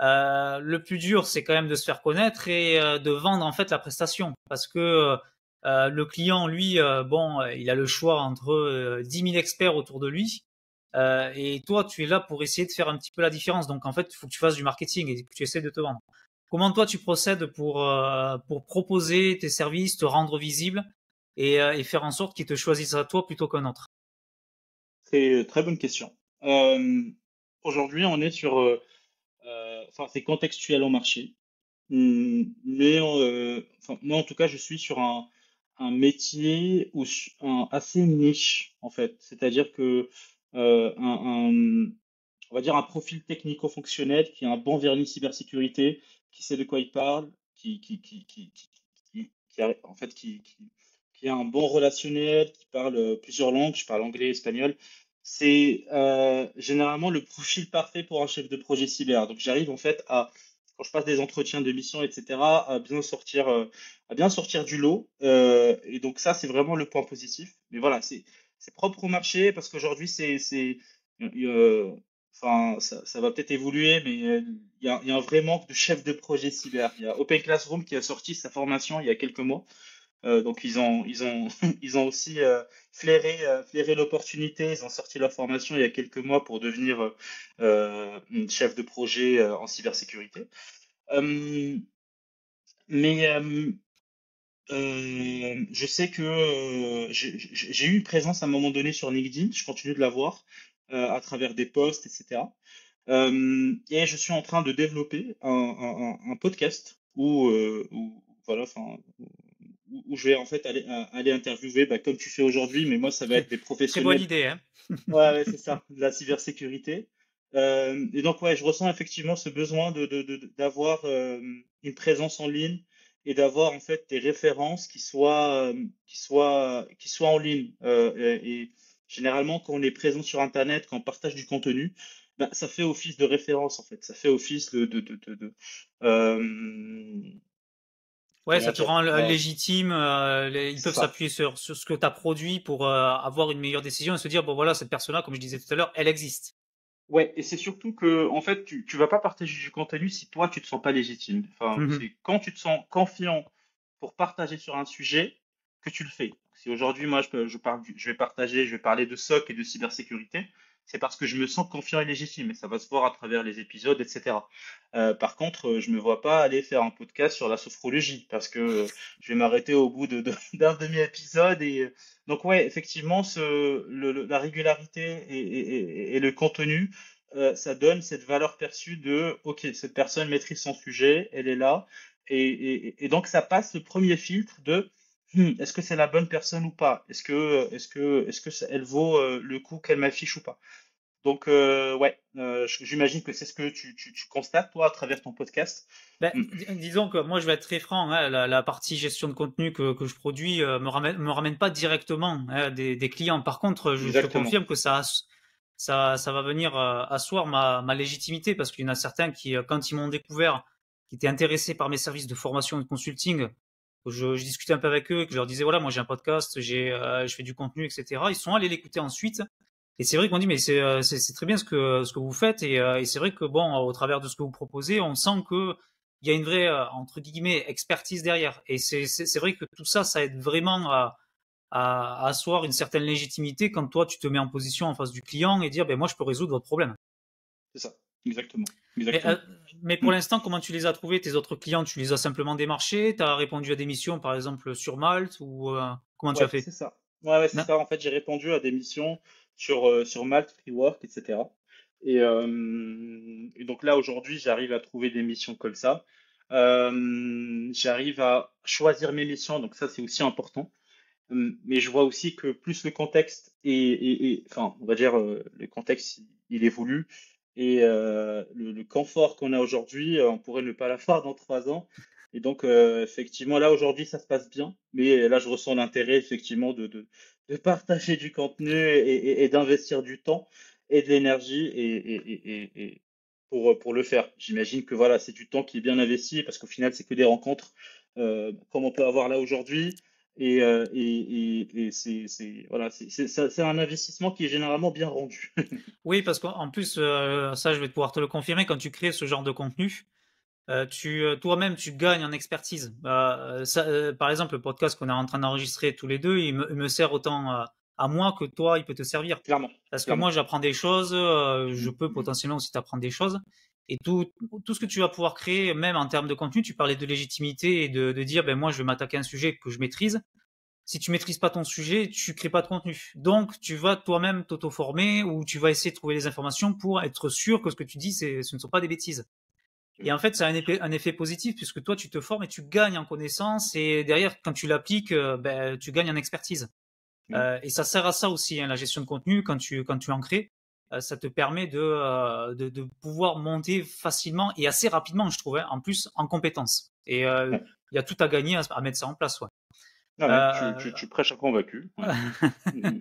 Le plus dur, c'est quand même de se faire connaître et de vendre en fait la prestation. Parce que le client, lui, bon, il a le choix entre 10 000 experts autour de lui. Et toi, tu es là pour essayer de faire un petit peu la différence. Donc, en fait, il faut que tu fasses du marketing et que tu essaies de te vendre. Comment toi, tu procèdes pour proposer tes services, te rendre visible et faire en sorte qu'ils te choisissent à toi plutôt qu'un autre? Très, très bonne question. Euh, Aujourd'hui, on est sur, enfin, c'est contextuel au marché. Mais enfin, moi, en tout cas, je suis sur un métier assez niche, en fait. C'est-à-dire que on va dire un profil technico-fonctionnel qui a un bon vernis cybersécurité, qui sait de quoi il parle, en fait, qui a un bon relationnel, qui parle plusieurs langues, je parle anglais, espagnol. C'est généralement le profil parfait pour un chef de projet cyber. Donc j'arrive en fait quand je passe des entretiens de mission, etc., à bien sortir du lot. Et donc ça, c'est vraiment le point positif. Mais voilà, c'est propre au marché parce qu'aujourd'hui, euh, enfin, ça va peut-être évoluer, mais il y a un vrai manque de chef de projet cyber. Il y a Open Classroom qui a sorti sa formation il y a quelques mois. Donc ils ont aussi flairé l'opportunité. Ils ont sorti leur formation il y a quelques mois pour devenir chef de projet en cybersécurité. Euh, mais je sais que j'ai eu une présence à un moment donné sur LinkedIn. Je continue de l'avoir à travers des posts, etc. Et je suis en train de développer un podcast voilà, enfin, où je vais en fait aller interviewer, bah, comme tu fais aujourd'hui, mais moi ça va être Très, des très bonne professionnels. idée, hein? Ouais, ouais, c'est ça, de la cybersécurité. Et donc ouais, je ressens effectivement ce besoin d'avoir une présence en ligne et d'avoir en fait des références qui soient en ligne. Et généralement, quand on est présent sur Internet, quand on partage du contenu, bah, ça fait office de référence en fait. Ça fait office euh, Ouais, comment ça te dire? rend légitime. Ils C'est peuvent ça. s'appuyer sur ce que tu as produit pour avoir une meilleure décision et se dire, bon voilà, cette personne-là, comme je disais tout à l'heure, elle existe. Ouais, et c'est surtout que, en fait, tu vas pas partager du contenu si toi, tu te sens pas légitime. Enfin, Mhm. c'est quand tu te sens confiant pour partager sur un sujet que tu le fais. Si aujourd'hui, moi, je vais parler de SOC et de cybersécurité, c'est parce que je me sens confiant et légitime, et ça va se voir à travers les épisodes, etc. Par contre, je me vois pas aller faire un podcast sur la sophrologie, parce que je vais m'arrêter au bout d'un demi-épisode donc ouais, effectivement, la régularité et le contenu, ça donne cette valeur perçue de, OK, cette personne maîtrise son sujet, elle est là, et donc ça passe le premier filtre de, est-ce que c'est la bonne personne ou pas? Est-ce que elle vaut le coup qu'elle m'affiche ou pas? Donc ouais, j'imagine que c'est ce que tu constates toi à travers ton podcast. Ben, Hmm. disons que moi, je vais être très franc, hein, la partie gestion de contenu que je produis me ramène pas directement hein, des clients. Par contre, je te Exactement. confirme que ça va venir asseoir ma légitimité parce qu'il y en a certains qui, quand ils m'ont découvert, qui étaient intéressés par mes services de formation et de consulting, je discutais un peu avec eux, que je leur disais voilà, moi j'ai un podcast, je fais du contenu, etc. Ils sont allés l'écouter ensuite. Et c'est vrai qu'on dit mais c'est très bien ce que vous faites et c'est vrai que bon au travers de ce que vous proposez, on sent que il y a une vraie entre guillemets expertise derrière. Et c'est vrai que tout ça, ça aide vraiment à asseoir une certaine légitimité quand toi tu te mets en position en face du client et dire ben moi je peux résoudre votre problème. C'est ça, exactement, Mais, exactement. mais pour l'instant, comment tu les as trouvés, tes autres clients? Tu les as simplement démarchés? Tu as répondu à des missions, par exemple, sur Malte? Ou comment tu as Ouais, fait? c'est ça. Ouais, c'est Non. ça. En fait, j'ai répondu à des missions sur Malte, Freework, etc. Et donc là, aujourd'hui, j'arrive à trouver des missions comme ça. J'arrive à choisir mes missions, donc ça, c'est aussi important. Mais je vois aussi que plus le contexte enfin, on va dire, le contexte, il évolue. Et le confort qu'on a aujourd'hui, on pourrait ne pas l'avoir dans 3 ans. Et donc, effectivement, là, aujourd'hui, ça se passe bien. Mais là, je ressens l'intérêt, effectivement, de partager du contenu et d'investir du temps et de l'énergie pour le faire. J'imagine que voilà, c'est du temps qui est bien investi parce qu'au final, c'est que des rencontres comme on peut avoir là aujourd'hui. Et voilà, c'est un investissement qui est généralement bien rendu. Oui, parce qu'en plus, ça, je vais pouvoir te le confirmer, quand tu crées ce genre de contenu, toi-même, tu gagnes en expertise. Par exemple, le podcast qu'on est en train d'enregistrer tous les deux, il me sert autant à moi que toi, il peut te servir. Clairement, Parce que clairement. moi, j'apprends des choses, je Mm, peux mm, potentiellement aussi t'apprendre des choses. Et tout ce que tu vas pouvoir créer, même en termes de contenu, tu parlais de légitimité et de dire, ben moi, je vais m'attaquer à un sujet que je maîtrise. Si tu maîtrises pas ton sujet, tu crées pas de contenu. Donc, tu vas toi-même t'auto-former ou tu vas essayer de trouver les informations pour être sûr que ce que tu dis, ce ne sont pas des bêtises. Et en fait, ça a un effet positif puisque toi, tu te formes et tu gagnes en connaissances et derrière, quand tu l'appliques, ben, tu gagnes en expertise. mm. Et ça sert à ça aussi, hein, la gestion de contenu, quand tu en crées, ça te permet de pouvoir monter facilement et assez rapidement, je trouve, hein, en plus en compétences. Et Ouais. il y a tout à gagner à mettre ça en place. Ouais. Ah ouais, Euh, tu prêches un convaincu. Ouais. Mm,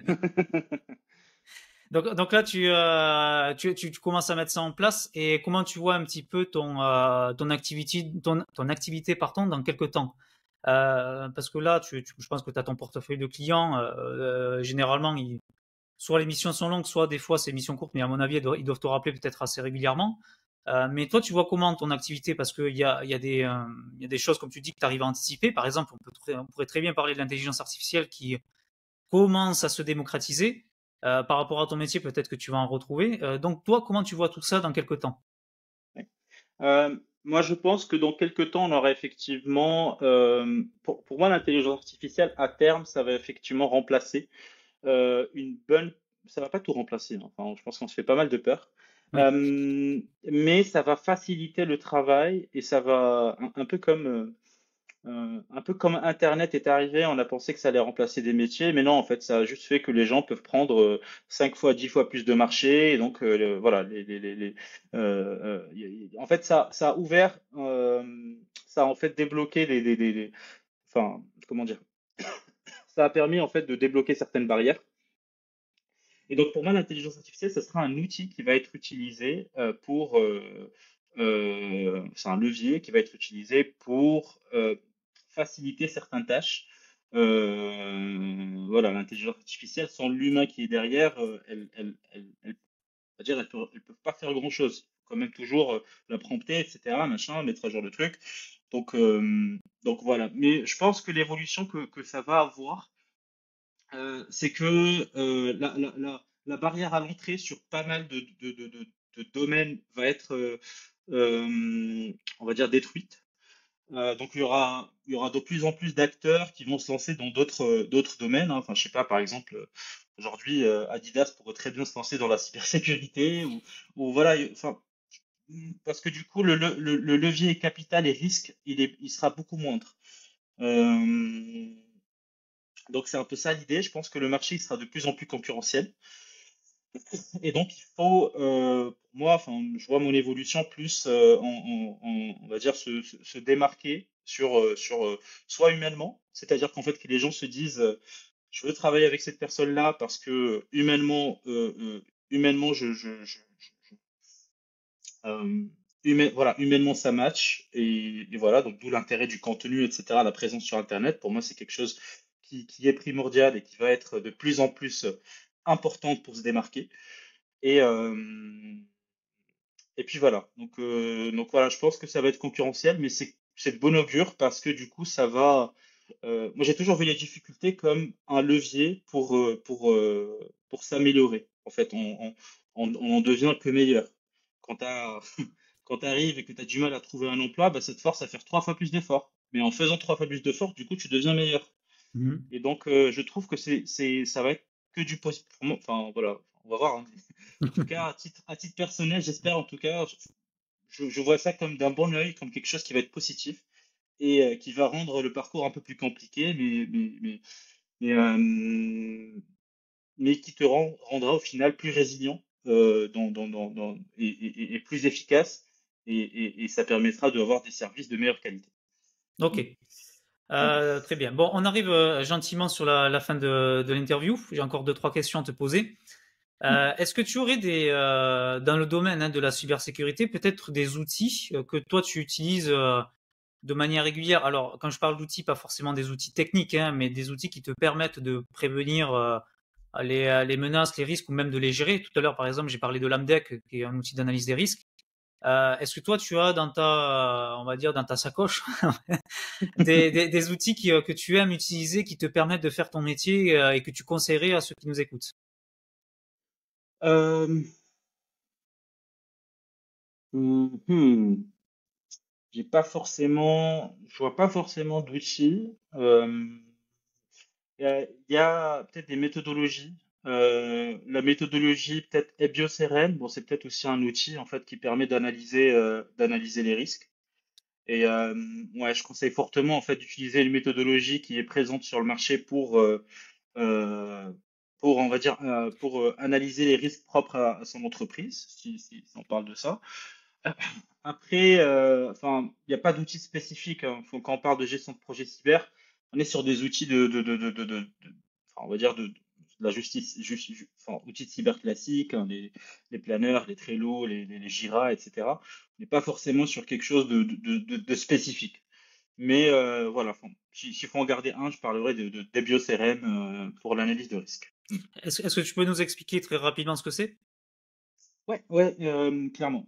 mm. donc là, tu commences à mettre ça en place. Et comment tu vois un petit peu ton activité pardon, dans quelques temps? Parce que là, je pense que tu as ton portefeuille de clients. Généralement, soit les missions sont longues, soit des fois c'est missions courtes, mais à mon avis, ils doivent te rappeler peut-être assez régulièrement. Mais toi, tu vois comment ton activité? Parce il y a des choses, comme tu dis, que tu arrives à anticiper. Par exemple, on pourrait très bien parler de l'intelligence artificielle qui commence à se démocratiser. Par rapport à ton métier, peut-être que tu vas en retrouver. Donc toi, comment tu vois tout ça dans quelques temps? Ouais. Moi, je pense que dans quelques temps, on aura effectivement, pour moi, l'intelligence artificielle, à terme, ça va effectivement remplacer une bonne. Ça va pas tout remplacer, hein. Enfin, je pense qu'on se fait pas mal de peur. Oui, Mais ça va faciliter le travail et ça va un peu comme Internet est arrivé, on a pensé que ça allait remplacer des métiers, mais non, en fait, ça a juste fait que les gens peuvent prendre 5 fois, 10 fois plus de marché, et donc voilà, en fait, ça a ouvert, ça a en fait débloqué enfin, comment dire, ça a permis en fait de débloquer certaines barrières. Et donc pour moi, l'intelligence artificielle, ce sera un outil qui va être utilisé c'est un levier qui va être utilisé pour faciliter certaines tâches. Voilà, l'intelligence artificielle, sans l'humain qui est derrière, on va dire, elles peuvent pas faire grand-chose. Il faut quand même toujours la prompter, etc., machin, mettre à jour le truc. Donc voilà. Mais je pense que l'évolution que ça va avoir, c'est que la barrière à l'entrée sur pas mal de domaines va être, on va dire, détruite. Donc il y aura de plus en plus d'acteurs qui vont se lancer dans d'autres domaines, hein. Enfin, je sais pas, par exemple, aujourd'hui, Adidas pourrait très bien se lancer dans la cybersécurité ou voilà, enfin, parce que du coup, le levier capital et risque, il sera beaucoup moindre. Euh, donc c'est un peu ça l'idée. Je pense que le marché il sera de plus en plus concurrentiel. Et donc il faut, pour moi, enfin, je vois mon évolution plus on va dire se démarquer soit humainement, c'est-à-dire qu'en fait que les gens se disent je veux travailler avec cette personne-là parce que humainement, humainement, euh, voilà, humainement ça match et voilà, donc d'où l'intérêt du contenu, etc. La présence sur Internet, pour moi, c'est quelque chose qui est primordial et qui va être de plus en plus importante pour se démarquer. Et, euh, et puis voilà. Donc voilà, je pense que ça va être concurrentiel, mais c'est de bon augure parce que du coup, ça va. Moi, j'ai toujours vu les difficultés comme un levier pour s'améliorer. En fait, on en devient que meilleur. Quand quand tu arrives et que tu as du mal à trouver un emploi, bah, ça te force à faire 3 fois plus d'efforts. Mais en faisant 3 fois plus d'efforts, du coup, tu deviens meilleur. Mhm. Et donc, je trouve que ça va être que du positif. Enfin, voilà, on va voir, hein. En tout cas, à titre personnel, j'espère en tout cas, je vois ça comme d'un bon œil, comme quelque chose qui va être positif et qui va rendre le parcours un peu plus compliqué, mais, mais qui te rendra au final plus résilient et plus efficace et ça permettra d'avoir des services de meilleure qualité. Ok. Mm. Très bien. Bon, on arrive gentiment sur la fin de l'interview. J'ai encore deux, trois questions à te poser. Est-ce que tu aurais dans le domaine de la cybersécurité, peut-être des outils que toi tu utilises de manière régulière? Alors, quand je parle d'outils, pas forcément des outils techniques, hein, mais des outils qui te permettent de prévenir les menaces, les risques ou même de les gérer. Tout à l'heure, par exemple, j'ai parlé de l'AMDEC, qui est un outil d'analyse des risques. Est-ce que toi, tu as on va dire, dans ta sacoche, des outils que tu aimes utiliser, qui te permettent de faire ton métier et que tu conseillerais à ceux qui nous écoutent? Euh, hmm, je vois pas forcément d'outils. Il y a peut-être des méthodologies. La méthodologie peut-être EBIOS-RM, bon, c'est peut-être aussi un outil en fait qui permet d'analyser les risques. Et ouais, je conseille fortement en fait d'utiliser une méthodologie qui est présente sur le marché euh, pour on va dire pour analyser les risques propres à son entreprise, si on parle de ça. Après, enfin, il n'y a pas d'outils spécifiques, hein. Quand on parle de gestion de projet cyber, on est sur des outils enfin, on va dire de la justice, enfin, outils de cyber classiques, hein, les planeurs, les Trello, les Jira, etc. On n'est pas forcément sur quelque chose de spécifique. Mais voilà, enfin, s'il faut en garder un, je parlerai d'Ebios RM pour l'analyse de risque. Hmm. Est-ce que tu peux nous expliquer très rapidement ce que c'est? Ouais, ouais, clairement.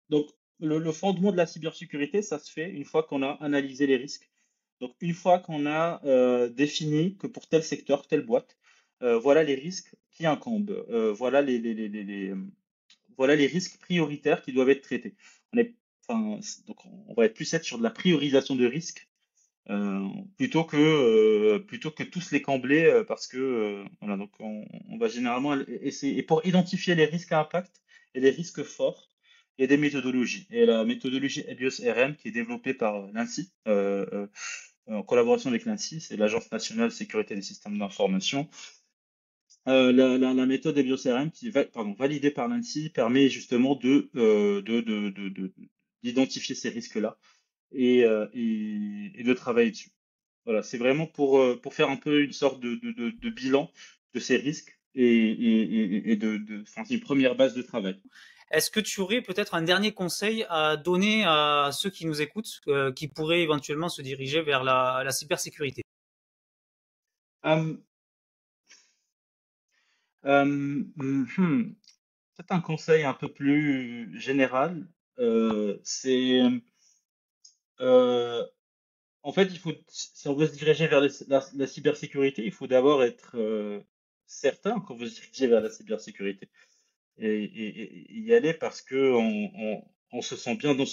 Donc, le fondement de la cybersécurité, ça se fait une fois qu'on a analysé les risques. Donc, une fois qu'on a défini que pour tel secteur, telle boîte, voilà les risques qui incombent, voilà les risques prioritaires qui doivent être traités. On est, enfin, donc, on va être plus être sur de la priorisation de risques euh, plutôt que tous les combler parce que voilà, donc on va généralement essayer et pour identifier les risques à impact et les risques forts, il y a des méthodologies et la méthodologie EBIOS RM qui est développée par l'ANSSI en collaboration avec l'ANSSI, c'est l'Agence nationale de sécurité des systèmes d'information. La méthode EBIOS RM qui est pardon, validée par l'ANSSI permet justement d'identifier ces risques-là et de travailler dessus. Voilà, c'est vraiment pour faire un peu une sorte de bilan de ces risques enfin, c'est une première base de travail. Est-ce que tu aurais peut-être un dernier conseil à donner à ceux qui nous écoutent, qui pourraient éventuellement se diriger vers la cybersécurité? Euh, Peut-être un conseil un peu plus général, c'est euh, en fait, si on veut se diriger vers la cybersécurité, il faut d'abord être certain qu'on veut se diriger vers la cybersécurité. Et y aller parce que on se sent bien dans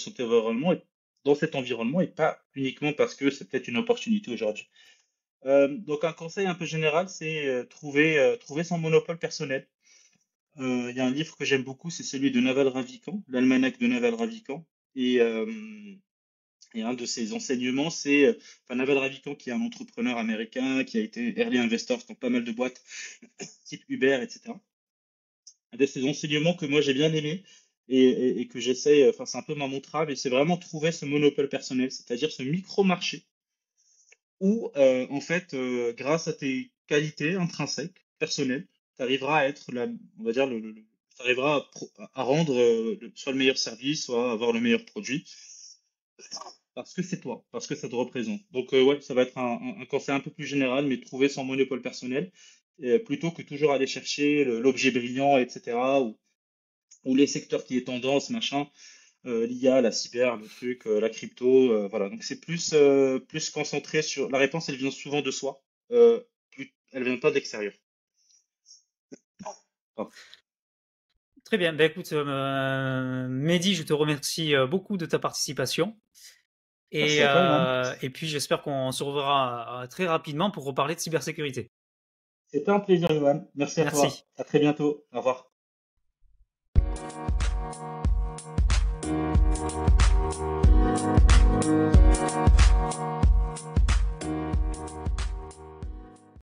dans cet environnement et pas uniquement parce que c'est peut-être une opportunité aujourd'hui. Donc un conseil un peu général, c'est trouver son monopole personnel. Il y a un livre que j'aime beaucoup, c'est celui de Naval Ravikant, l'almanach de Naval Ravikant. Et, euh, et un de ses enseignements, enfin, Naval Ravikant, qui est un entrepreneur américain, qui a été early investor dans pas mal de boîtes, type Uber, etc. Un de ces enseignements que moi j'ai bien aimé et que j'essaie, enfin c'est un peu ma mantra, mais c'est vraiment trouver ce monopole personnel, c'est-à-dire ce micro-marché où en fait, grâce à tes qualités intrinsèques, personnelles, tu arriveras à être on va dire tu arriveras à rendre soit le meilleur service, soit avoir le meilleur produit. Parce que c'est toi, parce que ça te représente. Donc, ouais, ça va être un conseil un peu plus général, mais trouver son monopole personnel, plutôt que toujours aller chercher l'objet brillant, etc., ou les secteurs qui est tendance, machin, l'IA, la cyber, le truc, la crypto, voilà. Donc, c'est plus concentré sur. La réponse, elle vient souvent de soi, elle vient pas de l'extérieur. Ah, Très bien. Ben, écoute, Mehdi, je te remercie beaucoup de ta participation. merci à toi, Johan. Et puis, j'espère qu'on se reverra très rapidement pour reparler de cybersécurité. C'était un plaisir, Johan. Merci à Merci. toi. À très bientôt. Au revoir.